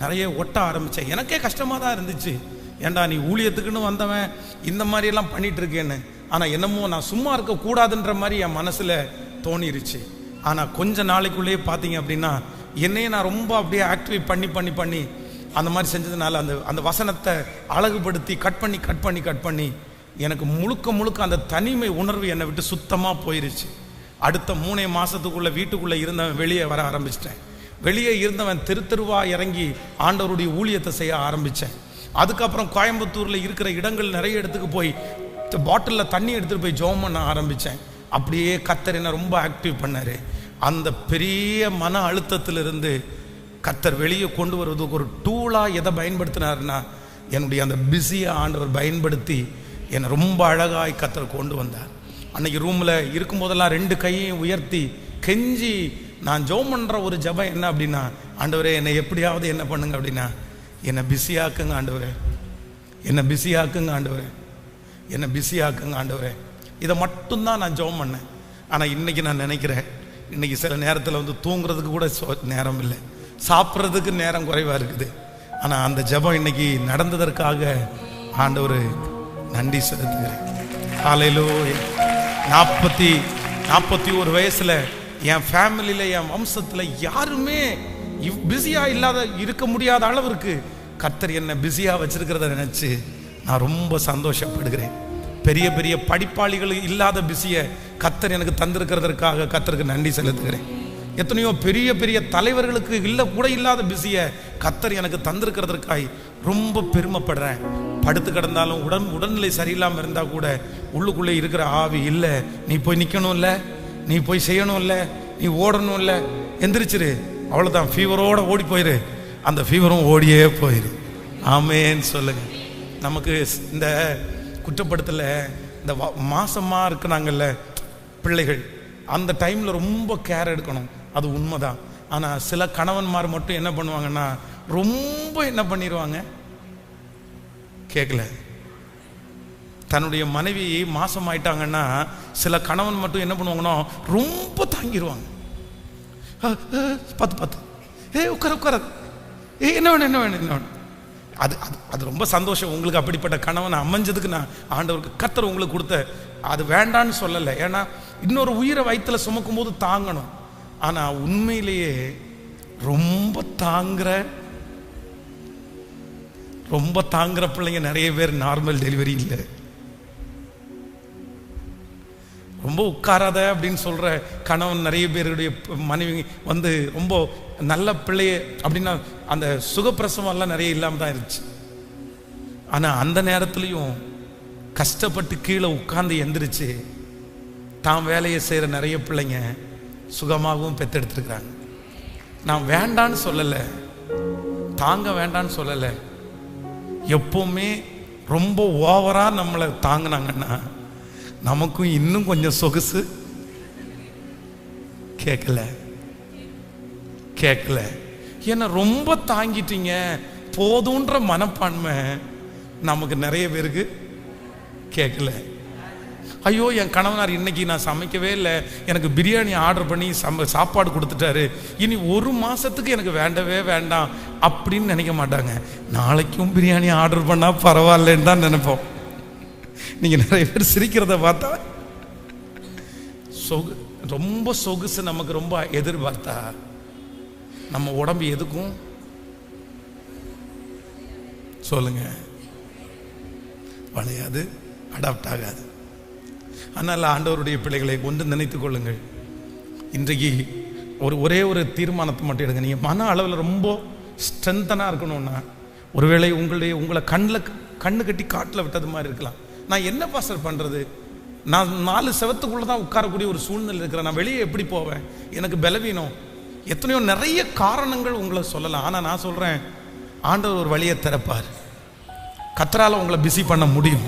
நிறைய ஒட்ட ஆரம்பித்தேன். எனக்கே கஷ்டமாக தான் இருந்துச்சு. ஏண்டா நீ ஊழியத்துக்குன்னு வந்தவன் இந்த மாதிரியெல்லாம் பண்ணிட்டு இருக்கேன்னு. ஆனால் என்னமோ நான் சும்மா இருக்கக்கூடாதுன்ற மாதிரி என் மனசில் தோணிருச்சு. ஆனால் கொஞ்ச நாளைக்குள்ளேயே பார்த்தீங்க அப்படின்னா என்னையே நான் ரொம்ப அப்படியே ஆக்டிவேட் பண்ணி பண்ணி பண்ணி அந்த மாதிரி செஞ்சதுனால அந்த வசனத்தை அழகுபடுத்தி கட் பண்ணி எனக்கு முழுக்க முழுக்க அந்த தனிமை உணர்வு என்னை விட்டு சுத்தமாக போயிருச்சு. அடுத்த 3 மாதத்துக்குள்ளே வீட்டுக்குள்ளே இருந்தவன் வெளியே வர ஆரம்பிச்சிட்டேன். வெளியே இருந்தவன் தெருவா இறங்கி ஆண்டவருடைய ஊழியத்தை செய்ய ஆரம்பித்தேன். அதுக்கப்புறம் கோயம்புத்தூரில் இருக்கிற இடங்கள் நிறைய இடத்துக்கு போய் பாட்டிலில் தண்ணி எடுத்துகிட்டு போய் ஜெபம் பண்ண ஆரம்பித்தேன். அப்படியே கர்த்தர் என்ன ரொம்ப ஆக்டிவ் பண்ணார். அந்த பெரிய மன அழுத்தத்திலிருந்து கர்த்தர் வெளியே கொண்டு வருவதுக்கு ஒரு டூலாக எதை பயன்படுத்தினார்னா, என்னுடைய அந்த பிஸியை ஆண்டவர் பயன்படுத்தி என்னை ரொம்ப அழகாய் கர்த்தர் கொண்டு வந்தார். அன்னைக்கு ரூமில் இருக்கும்போதெல்லாம் 2 கையையும் உயர்த்தி கெஞ்சி நான் ஜெபம் பண்ணுற ஒரு ஜெபம் என்ன அப்படின்னா, ஆண்டவரே என்னை எப்படியாவது என்ன பண்ணுங்க அப்படின்னா, என்னை பிஸியாக்குங்க ஆண்டவரே, என்னை பிஸியாக்குங்க ஆண்டவரே, என்னை பிஸியாக்குங்க ஆண்டவரே. இதை மட்டும்தான் நான் ஜெபம் பண்ணேன். ஆனால் இன்றைக்கி நான் நினைக்கிறேன், இன்றைக்கி சில நேரத்தில் தூங்குறதுக்கு கூட நேரம் இல்லை, சாப்பிட்றதுக்கு நேரம் குறைவாக இருக்குது. ஆனால் அந்த ஜெபம் இன்னைக்கு நடந்ததற்காக ஆண்டவர் நன்றி செலுத்துகிறேன். ஹல்லேலூயா. 41 வயசில் என் ஃபேமிலியில் என் வம்சத்தில் யாருமே பிஸியாக இல்லாத இருக்க முடியாத அளவிற்கு கர்த்தர் என்னை பிஸியாக வச்சிருக்கிறத நினச்சி நான் ரொம்ப சந்தோஷப்படுகிறேன். பெரிய பெரிய படிப்பாளிகள் இல்லாத பிஸியை கர்த்தர் எனக்கு தந்திருக்கிறதற்காக கர்த்தருக்கு நன்றி செலுத்துகிறேன். எத்தனையோ பெரிய பெரிய தலைவர்களுக்கு கூட இல்லாத பிஸியை கர்த்தர் எனக்கு தந்திருக்கிறதற்காக ரொம்ப பெருமைப்படுறேன். படுத்து கிடந்தாலும் உடல்நிலை சரியில்லாமல் இருந்தால் கூட உள்ளுக்குள்ளே இருக்கிற ஆவி இல்லை, நீ போய் நிற்கணும் இல்லை, நீ போய் செய்யணும் இல்லை, நீ ஓடணும் இல்லை, எந்திரிச்சிரு, அவ்வளோதான், ஃபீவரோடு ஓடி போயிரு, அந்த ஃபீவரும் ஓடியே போயிரு. ஆமேன்னு சொல்லுங்க. நமக்கு இந்த குற்றப்படுத்தலை, இந்த மாசமாக இருக்கிறாங்கல்ல பிள்ளைகள், அந்த டைமில் ரொம்ப கேர் எடுக்கணும், அது உண்மைதான். ஆனால் சில கணவன்மார் மட்டும் என்ன பண்ணுவாங்கன்னா, ரொம்ப என்ன பண்ணிடுவாங்க, கேட்கல, தன்னுடைய மனைவி மாசமாயிட்டாங்கன்னா சில கணவன் மட்டும் என்ன பண்ணுவாங்கன்னா ரொம்ப தாங்கிடுவாங்க. பார்த்து உட்கார என்ன வேணும், அது அது அது ரொம்ப சந்தோஷம். உங்களுக்கு அப்படிப்பட்ட கணவன் அமைஞ்சதுக்கு நான் ஆண்டவருக்கு கர்த்தர் உங்களுக்கு கொடுத்த அது வேண்டான்னு சொல்லலை. ஏன்னா இன்னொரு உயிரை வயிற்றுல சுமக்கும் போது தாங்கணும். ஆனால் உண்மையிலேயே ரொம்ப தாங்குற பிள்ளைங்க நிறைய பேர் நார்மல் டெலிவரி இல்லை. ரொம்ப உட்காராத அப்படின்னு சொல்கிற கணவன் நிறைய பேருடைய மனைவி வந்து ரொம்ப நல்ல பிள்ளைய அப்படின்னா அந்த சுகப்பிரசவம்லாம் நிறைய இல்லாமல் தான் இருந்துச்சு. ஆனால் அந்த நேரத்துலையும் கஷ்டப்பட்டு கீழே உட்கார்ந்து எந்திரிச்சு தான் வேலையை செய்கிற நிறைய பிள்ளைங்க சுகமாகவும் பெற்றெடுத்துருக்குறாங்க. நான் வேண்டான்னு சொல்லலை, தாங்க வேண்டான்னு சொல்லலை. எப்பவுமே ரொம்ப ஓவராக நம்மளை தாங்கினாங்கன்னா நமக்கும் இன்னும் கொஞ்சம் சொகுசு கேட்கல. ஏன்னா ரொம்ப தாங்கிட்டீங்க போதுன்ற மனப்பான்மை நமக்கு நிறைய பேருக்கு கேட்கல. ஐயோ என் கணவனார் இன்னைக்கு நான் சமைக்கவே இல்லை, எனக்கு பிரியாணி ஆர்டர் பண்ணி சாப்பாடு கொடுத்துட்டாரு, இனி ஒரு மாசத்துக்கு எனக்கு வேண்டவே வேண்டாம் அப்படின்னு நினைக்க மாட்டாங்க. நாளைக்கும் பிரியாணி ஆர்டர் பண்ணா பரவாயில்லன்னு தான் நினைப்போம். நீங்க நிறைய பேர் சிரிக்கிறத பார்த்தா ரொம்ப சொகுசு நமக்கு ரொம்ப எதிர்பார்த்தா நம்ம உடம்பு எதுக்கும் சொல்லுங்க வளையாது, அடாப்ட் ஆகாது. அதனால் ஆண்டவருடைய பிள்ளைகளை ஒன்று நினைத்து கொள்ளுங்கள். இன்றைக்கு ஒரே ஒரு தீர்மானத்தை மட்டும் எடுங்க. நீங்கள் மன அளவில் ரொம்ப ஸ்ட்ரென்த்தனாக இருக்கணும்னா ஒருவேளை உங்களை கண்ணு கட்டி காட்டில் விட்டது மாதிரி இருக்கலாம். நான் என்ன பாஸ்டர் பண்ணுறது, நான் 4 செவத்துக்குள்ளே தான் உட்காரக்கூடிய ஒரு சூழ்நிலை இருக்கிறேன், நான் வெளியே எப்படி போவேன், எனக்கு பலவீனம், எத்தனையோ நிறைய காரணங்கள் உங்களை சொல்லலாம். ஆனால் நான் சொல்கிறேன், ஆண்டவர் ஒரு வழியை திறப்பார். கர்த்தரால் உங்களை பிஸி பண்ண முடியும்,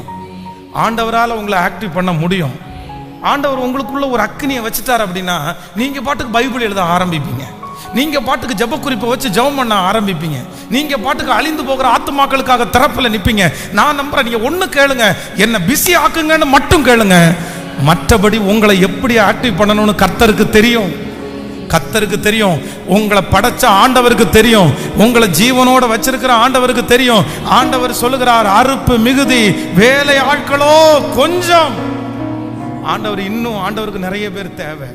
ஆண்டவரால் உங்களை ஆக்டிவ் பண்ண முடியும். ஆண்டவர் உங்களுக்குள்ள ஒரு அக்னியை வச்சுட்டார் அப்படின்னா நீங்கள் பாட்டுக்கு பைபிள் எழுத ஆரம்பிப்பீங்க, நீங்கள் பாட்டுக்கு ஜெப குறிப்பை வச்சு ஜெபம் பண்ண ஆரம்பிப்பீங்க, நீங்கள் பாட்டுக்கு அழிந்து போகிற ஆத்துமாக்களுக்காக திறப்பில் நிற்பீங்க. நான் நம்புறேன். நீங்கள் ஒன்று கேளுங்க, என்ன பிஸி ஆக்குங்கன்னு மட்டும் கேளுங்க. மற்றபடி உங்களை எப்படி ஆக்டிவ் பண்ணணும்னு கர்த்தருக்கு தெரியும். கர்த்தருக்கு தெரியும், உங்களை படைச்ச ஆண்டவருக்கு தெரியும், உங்களை ஜீவனோட வச்சிருக்கிற ஆண்டவருக்கு தெரியும். ஆண்டவர் சொல்லுகிறார், அறுப்பு மிகுதி, வேலை ஆட்களோ கொஞ்சம். ஆண்டவருக்கு நிறைய பேர் தேவை.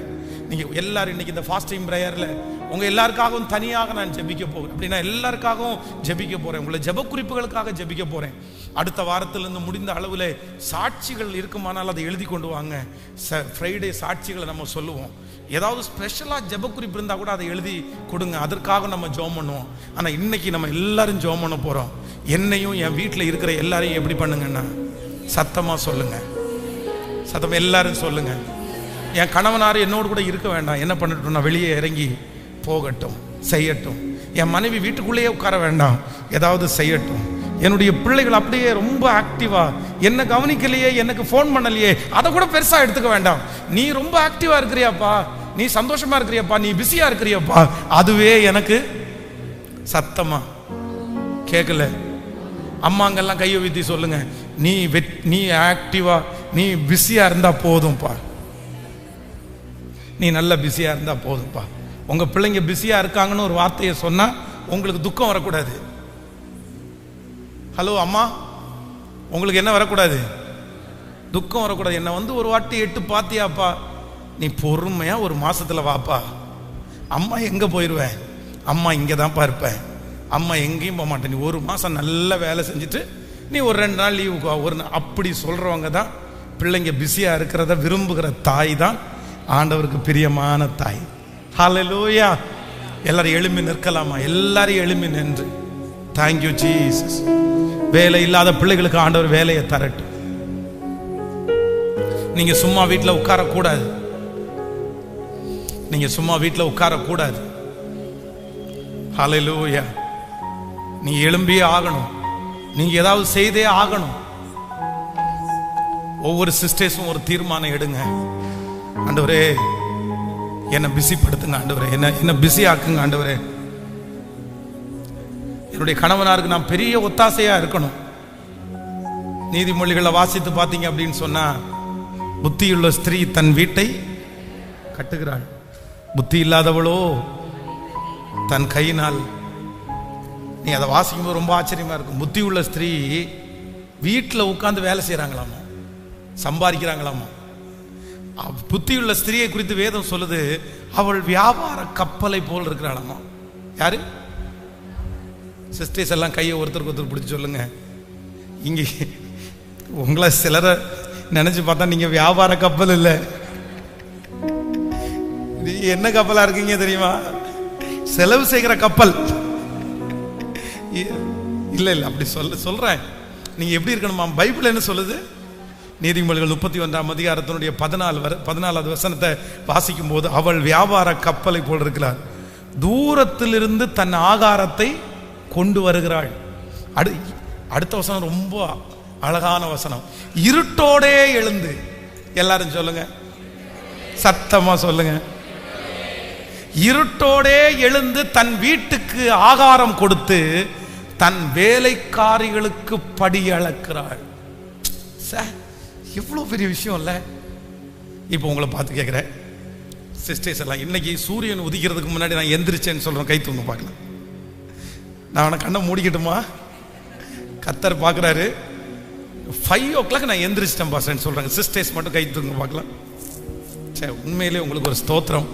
நீங்க எல்லாரும் இன்னைக்கு இந்த ஃபாஸ்டிங் பிரேயர்ல உங்க எல்லாருக்காகவும் தனியாக நான் ஜெபிக்க போகிறேன். அப்படின்னா எல்லாருக்காகவும் ஜெபிக்க போறேன், உங்களை ஜெப குறிப்புகளுக்காக ஜெபிக்க போறேன். அடுத்த வாரத்திலிருந்து முடிந்த அளவில் சாட்சிகள் இருக்குமானால் அதை எழுதி கொண்டு வாங்க. ஃப்ரைடே சாட்சிகளை நம்ம சொல்லுவோம். ஏதாவது ஸ்பெஷலாக ஜெப குறிப்பு இருந்தால் கூட அதை எழுதி கொடுங்க, அதற்காக நம்ம ஜெபம் பண்ணுவோம். ஆனால் இன்னைக்கு நம்ம எல்லாரும் ஜெபம் பண்ண போகிறோம். என்னையும் என் வீட்டில் இருக்கிற எல்லாரையும் எப்படி பண்ணுங்கன்னா சத்தமாக சொல்லுங்க, சத்தமாக எல்லாரும் சொல்லுங்க. என் கணவனார் என்னோடு கூட இருக்க வேண்டாம், என்ன பண்ணட்டும், நான் வெளியே இறங்கி போகட்டும், செய்யட்டும். என் மனைவி வீட்டுக்குள்ளேயே உட்கார வேண்டாம், ஏதாவது செய்யட்டும். என்னுடைய பிள்ளைகள் அப்படியே ரொம்ப ஆக்டிவா, என்ன கவனிக்கலையே, எனக்கு ஃபோன் பண்ணலையே, அதை கூட பெருசா எடுத்துக்க வேண்டாம். நீ ரொம்ப ஆக்டிவா இருக்கிறியாப்பா, நீ சந்தோஷமா இருக்கிறியாப்பா, நீ பிஸியா இருக்கிறியாப்பா, அதுவே எனக்கு சத்தமா கேட்கல. அம்மாங்கெல்லாம் கையை வீத்தி சொல்லுங்க, நீ ஆக்டிவா, நீ பிஸியா இருந்தா போதும்பா, நீ நல்ல பிஸியா இருந்தா போதும்பா. உங்க பிள்ளைங்க பிஸியா இருக்காங்கன்னு ஒரு வார்த்தையை சொன்னா உங்களுக்கு துக்கம் வரக்கூடாது. ஹலோ அம்மா, உங்களுக்கு என்ன வரக்கூடாது, துக்கம் வரக்கூடாது. என்ன வந்து ஒரு வாட்டி 8 பாத்தியாப்பா, நீ பொறுமையா ஒரு மாசத்துல வாப்பா. அம்மா எங்க போயிடுவேன், அம்மா இங்கே தான்ப்பா இருப்பேன், அம்மா எங்கேயும் போக மாட்டேன். நீ ஒரு மாசம் நல்ல வேலை செஞ்சுட்டு நீ ஒரு 2 நாள் லீவுக்கு ஒரு அப்படி சொல்றவங்க தான் பிள்ளைங்க பிஸியா இருக்கிறத விரும்புகிற தாய் தான் ஆண்டவருக்கு பிரியமான தாய். ஹல்லேலூயா. எல்லாரும் எழும்பி நிற்கலாமா? எல்லாரும் எழும்பி நின்று தேங்க்யூ ஜீசஸ். வேலை இல்லாத பிள்ளைகளுக்கு ஆண்டவர் வேலையை தரட்டும். நீங்க சும்மா வீட்டில் உட்காரக்கூடாது, நீங்க சும்மா வீட்டில் உட்காரக்கூடாது. ஹல்லேலூயா. நீங்க எழும்பியே ஆகணும், நீங்க ஏதாவது செய்தே ஆகணும். ஒவ்வொரு சிஸ்டர்ஸும் ஒரு தீர்மானம் எடுங்க. ஆண்டவரே என்ன பிஸி படுத்துங்க, ஆண்டவரே என்ன பிஸி ஆக்குங்க, ஆண்டவரே என்னுடைய கணவனாருக்கு நான் பெரிய ஒத்தாசையா இருக்கணும். நீதிமொழிகளை வாசித்து பார்த்தீங்க அப்படின்னு சொன்னா, புத்தியுள்ள ஸ்திரீ தன் வீட்டை கட்டுகிறாள், புத்தி இல்லாதவளோ தன் கையினால் நீ அதை வாசிக்கும்போது ரொம்ப ஆச்சரியமா இருக்கும். புத்தி உள்ள ஸ்திரீ வீட்டில் உட்கார்ந்து வேலை செய்கிறாங்களாமா, சம்பாதிக்கிறாங்களாமா. புத்தியுள்ள ஸ்திரியை குறித்து வேதம் சொல்லுது, அவள் வியாபார கப்பலை போல் இருக்கிறாளாமா. யாரு? சிஸ்டர்ஸ் எல்லாம் கையை ஒருத்தருக்கு ஒருத்தர் பிடிச்சி சொல்லுங்க. இங்கே உங்களை சிலரை நினைச்சு பார்த்தா நீங்க வியாபார கப்பல் இல்லை, என்ன கப்பலா இருக்கீங்க தெரியுமா? செலவு செய்கிற கப்பல். இல்ல இல்ல அப்படி சொல்றேன். நீங்க எப்படி இருக்கணுமா? பைபிள் என்ன சொல்லுது? நீதிமொழிகள் 31ஆம் அதிகாரத்தினுடைய 14வது வசனத்தை வாசிக்கும் போது, அவள் வியாபார கப்பலை போல் இருக்கிறார், தூரத்திலிருந்து தன் ஆகாரத்தை கொண்டு வருகிறாள். அடுத்த வசனம் ரொம்ப அழகான வசனம். இருட்டோடே எழுந்து, எல்லாரும் சொல்லுங்க, சத்தமா சொல்லுங்க, இருட்டோடே எழுந்து தன் வீட்டுக்கு ஆகாரம் கொடுத்து தன் வேலைக்காரிகளுக்கு படி அளக்கிறாள். எவ்வளவு பெரிய விஷயம் இல்ல? இப்போ உங்களை பார்த்து கேட்கிறேன், சிஸ்டர்ஸ் எல்லாம், இன்னைக்கு சூரியன் உதிக்கிறதுக்கு முன்னாடி நான் எந்திரிச்சேன்னு சொல்றேன், கை தூங்க பார்க்கலாம். நான் அவனை கண்ணை மூடிக்கட்டுமா? கத்தர் பார்க்குறாரு. 5 o'clock நான் எந்திரிச்சிட்டேன் பாஸ்டர்ன்னு சொல்றாங்க. சிஸ்டர்ஸ் மட்டும் கை தூங்க பார்க்கலாம். சரி, உண்மையிலே உங்களுக்கு ஒரு ஸ்தோத்திரம்.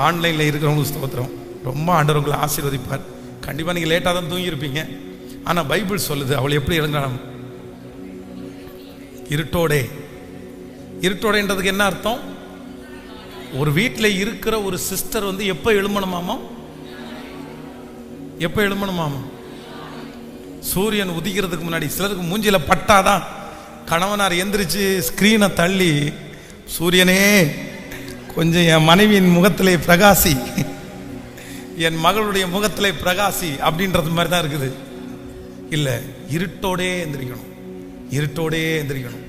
ஆன்லைனில் இருக்கிறவங்களுக்கு ஸ்தோத்திரம். ரொம்ப ஆண்டவர் உங்களை ஆசீர்வதிப்பார். கண்டிப்பாக நீங்கள் லேட்டாக தான் தூங்கியிருப்பீங்க. ஆனால் பைபிள் சொல்லுது அவள் எப்படி எழுந்தாலும் இருட்டோடே. இருட்டோடேன்றதுக்கு என்ன அர்த்தம்? ஒரு வீட்டில் இருக்கிற ஒரு சிஸ்டர் வந்து எப்போ எழும்பணுமாமா? எப்போ எழும்பணுமாமா? சூரியன் உதிக்கிறதுக்கு முன்னாடி. சிலருக்கு மூஞ்சில பட்டாதான் கணவனார் எந்திரிச்சு ஸ்கிரீனை தள்ளி, சூரியனே கொஞ்சம் என் மனைவியின் முகத்திலே பிரகாசி, என் மகளுடைய முகத்திலே பிரகாசி அப்படின்றது மாதிரி தான் இருக்குது. இல்லை, இருட்டோடே எந்திரிக்கணும், இருட்டோடே எந்திரிக்கணும்.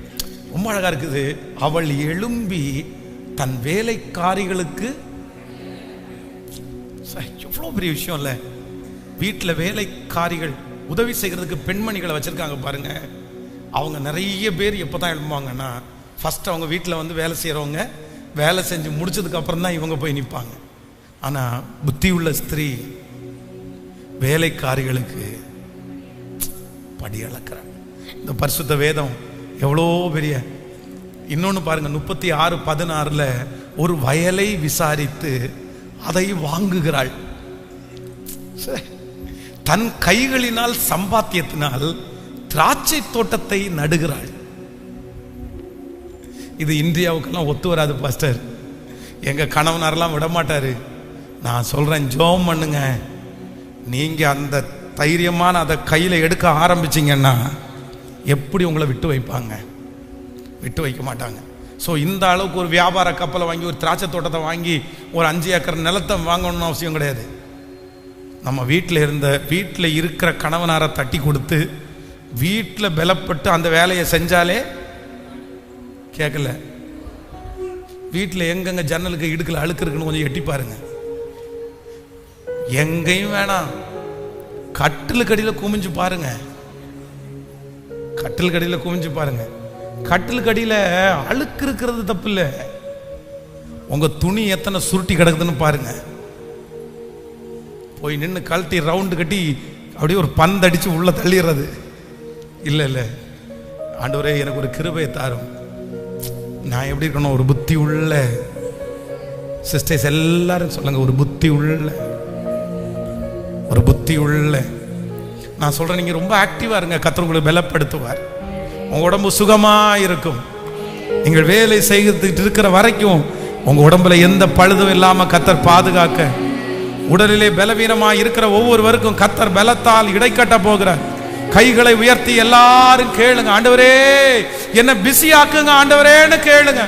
ரொம்ப அழகா இருக்குது. அவள் எழும்பி தன் வேலைக்காரிகளுக்கு, எவ்வளோ பெரிய விஷயம் இல்லை? வீட்டில் வேலைக்காரிகள் உதவி செய்கிறதுக்கு பெண்மணிகளை வச்சிருக்காங்க பாருங்க. அவங்க நிறைய பேர் எப்போ தான் எழும்புவாங்கன்னா, ஃபர்ஸ்ட் அவங்க வீட்டில் வந்து வேலை செய்கிறவங்க வேலை செஞ்சு முடிச்சதுக்கு அப்புறம் தான் இவங்க போய் நிற்பாங்க. ஆனால் புத்தி உள்ள ஸ்திரீ வேலைக்காரிகளுக்கு படி அளக்கிறாங்க. இந்த பரிசுத்த வேதம் எவ்வளோ பெரிய. இன்னொன்று பாருங்க, 36:16 ஒரு வயலை விசாரித்து அதை வாங்குகிறாள். தன் கைகளினால் சம்பாத்தியத்தினால் திராட்சை தோட்டத்தை நடுகிறாள். இது இந்தியாவுக்கெல்லாம் ஒத்து வராது பாஸ்டர். எங்க கணவனாரெல்லாம் விட மாட்டாரு. நான் சொல்றேன், ஜோம் பண்ணுங்க. நீங்க அந்த தைரியமான அதை கையில எடுக்க ஆரம்பிச்சிங்கன்னா எப்படி உங்களை விட்டு வைப்பாங்க? விட்டு வைக்க மாட்டாங்க. ஸோ இந்த அளவுக்கு ஒரு வியாபார கப்பலை வாங்கி, ஒரு திராட்சை தோட்டத்தை வாங்கி, ஒரு 5 ஏக்கர் நிலத்தை வாங்கணும்னு அவசியம் கிடையாது. நம்ம வீட்டில் இருக்கிற கணவனாரை தட்டி கொடுத்து வீட்டில் பலப்பட்டு அந்த வேலையை செஞ்சாலே கேட்கல. வீட்டில் எங்கெங்க ஜன்னலுக்கு இடுக்கல அழுக்கு இருக்குன்னு கொஞ்சம் எட்டி பாருங்க. எங்கேயும் வேணாம், கட்டிலுக்கு அடியில் குமிஞ்சு பாருங்க. கட்டிலுக்கு அடியில் குமிஞ்சு பாருங்க. கட்டிலுக்கு அடியில் அழுக்கு இருக்கிறது தப்பு இல்லை. உங்க துணி எத்தனை சுருட்டி கிடக்குதுன்னு பாருங்க. போய் நின்று கழட்டி ரவுண்டு கட்டி அப்படியே ஒரு பந்து அடிச்சு உள்ள தள்ளிடுறது இல்லை. இல்லை, ஆண்டவரே எனக்கு ஒரு கிருபையை தாரும். நான் எப்படி இருக்கணும்? ஒரு புத்தி உள்ள சிஸ்டர்ஸ் எல்லாரும் சொல்லுங்க, ஒரு புத்தி உள்ள, ஒரு புத்தி உள்ள. நான் சொல்றேன், நீங்க ரொம்ப ஆக்டிவா இருங்க, கர்த்தர் உங்களை பலப்படுத்துவார். உங்க உடம்பு சுகமா இருக்கும். நீங்கள் வேலை செய்துட்டு இருக்கிற வரைக்கும் உங்க உடம்புல எந்த பழுதும் இல்லாம கர்த்தர் பாதுகாக்க, உடலிலே பலவீனமா இருக்கிற ஒவ்வொருவருக்கும் கர்த்தர் பலத்தால் இடைக்கட்ட போகிறார். கைகளை உயர்த்தி எல்லாரும் கேளுங்க, ஆண்டவரே என்ன பிஸி ஆக்குங்க ஆண்டவரேன்னு கேளுங்க.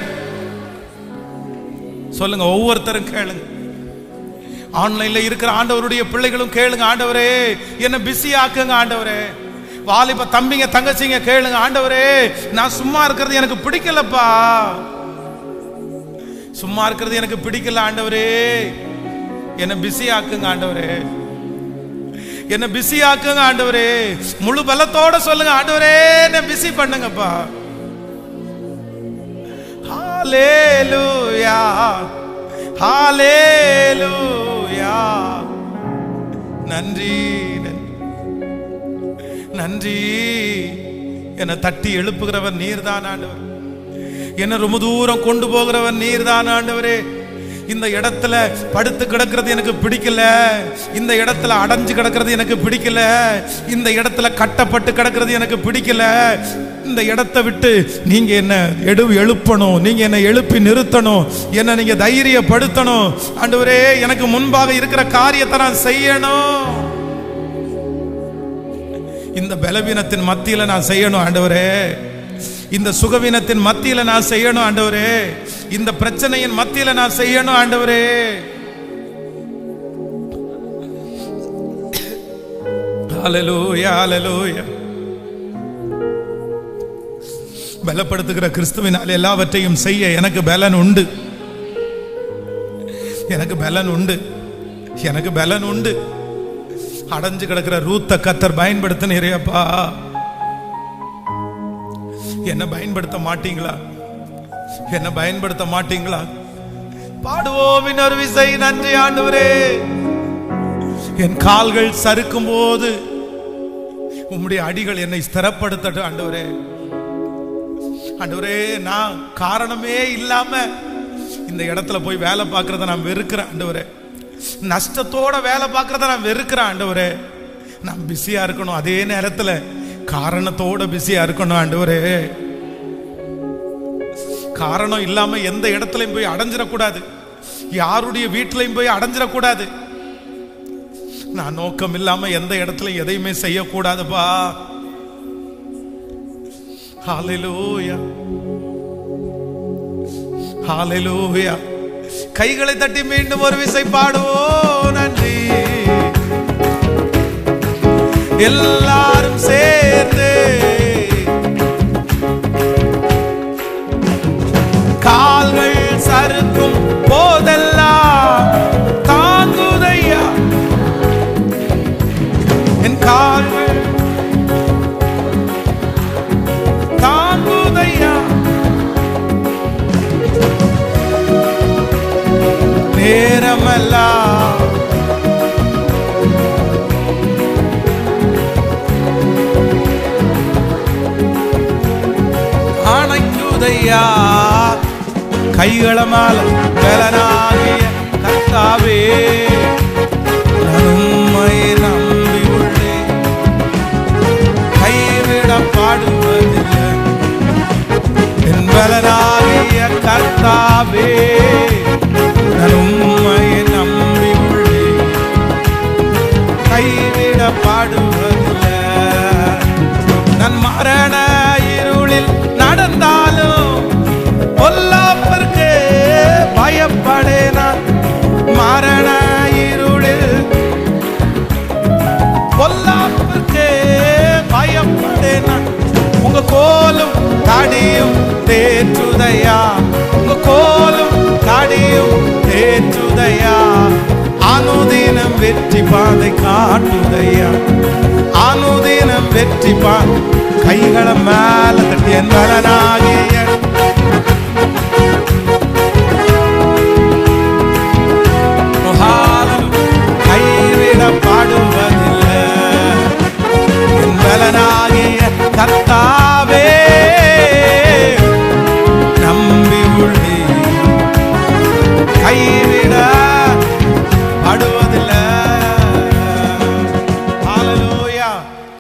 சொல்லுங்க, ஒவ்வொருத்தரும் கேளுங்க. ஆன்லைன்ல இருக்கிற ஆண்டவருடைய பிள்ளைகளும் கேளுங்க, ஆண்டவரே என்ன பிஸி ஆக்குங்க ஆண்டவரே. வாலிப தம்பிங்க தங்கச்சிங்க கேளுங்க, ஆண்டவரே நான் சும்மா இருக்கிறது எனக்கு பிடிக்கலப்பா, சும்மா இருக்கிறது எனக்கு பிடிக்கல ஆண்டவரே, என்ன பிஸி ஆக்குங்க ஆண்டவரே, என்ன பிஸி ஆக்குங்க ஆண்டவரே. முழு பலத்தோட சொல்லுங்க, ஆண்டவரே என்ன பிஸி பண்ணுங்கப்பா. ஹalleluya ஹalleluya. நன்றி. நன்றி. என்னை தட்டி எழுப்புகிறவர் நீர்தான் ஆண்டவர். என்னை ரொம்ப தூரம் கொண்டு போகிறவர் நீர்தான் ஆண்டவரே. இந்த இடத்துல படுத்து கிடக்கிறது எனக்கு பிடிக்கல, இந்த இடத்துல அடைஞ்சு கிடக்கிறது எனக்கு பிடிக்கல, இந்த இடத்துல கட்டப்பட்டு கிடக்கிறது எனக்கு பிடிக்கல. இந்த இடத்தை விட்டு நீங்க என்ன எழுப்பணும், நீங்க என்ன எழுப்பி நிறுத்தணும், என்ன நீங்க தைரியப்படுத்தணும் ஆண்டவரே. எனக்கு முன்பாக இருக்கிற காரியத்தை நான் செய்யணும். இந்த பலவீனத்தின் மத்தியில நான் செய்யணும் ஆண்டவரே. இந்த சுகவீனத்தின் மத்தியில நான் செய்யணும் ஆண்டவரே. இந்த பிரச்சனையின் மத்தியில நான் செய்யணும் ஆண்டவரே. ஹல்லேலூயா, ஹல்லேலூயா. பலப்படுத்துகிற கிறிஸ்துவினால் எல்லாவற்றையும் செய்ய எனக்கு பலன் உண்டு, எனக்கு பலன் உண்டு, எனக்கு பலன் உண்டு. அடைஞ்சு கிடக்கிற ரூத்த கர்த்தர் பயன்படுத்தினீரேப்பா. என்ன பயன்படுத்த மாட்டீங்களா? என்ன பயன்படுத்த மாட்டீங்களா? பாடுவோம் இன்னொரு விசை, நன்றி ஆண்டவரே. என் கால்கள் சறுக்கும் போது உம்முடைய அடிகள் என்னை ஸ்திரப்படுத்தட்டும் ஆண்டவரே. ஆண்டவரே, நான் காரணமே இல்லாம இந்த இடத்துல போய் வேலை பார்க்கறத நான் வெறுக்கிறேன் ஆண்டவரே. நஷ்டத்தோட வேலை பார்க்கறத நான் வெறுக்கிறேன் ஆண்டவரே. நான் பிஸியா இருக்கணும், அதே நேரத்துல காரணத்தோட பிஸியா இருக்கணும் ஆண்டவரே. காரணம் இல்லாம எந்த இடத்துலயும் போய் அடைஞ்சிடக்கூடாது, யாருடைய வீட்டிலையும் போய் அடைஞ்சிடக்கூடாது. நான் நோக்கம் இல்லாம எந்த இடத்துல எதையுமே செய்யக்கூடாதுப்பா. ஹல்லேலூயா, ஹல்லேலூயா. கைகளை தட்டி மீண்டும் ஒரு விசை பாடுவோம், நன்றி. எல்லாரும் சேர்ந்து கால்கள் சறுக்கும் போதெல்லாம் தாங்குதையா என் கால்கள், தாங்குதையா நேரமெல்லாம். அணைக்குதையா கைகளமால பலனாகிய கர்த்தாவே. உம்மை நம்பி உள்ளேன், கைவிடப்படுவதில்லை. என் பலனாகிய கர்த்தாவே, உம்மை நம்பி உள்ளேன், கைவிடப்படுவதில்லை. நான் மரண இருளில் நடந்தாலும் பொல்லாப்பிற்கு பயப்படேனா. மரண இருளில் பொல்லாப்பிற்கு பயப்படேனா. உங்க கோலும் தடியும் தேற்றுதையா, உங்க கோலும் தடியும் தேற்றுதையா. அனுதினம் வெற்றி பாதை காட்டுதையா, அனுதினம் வெற்றி பாதை.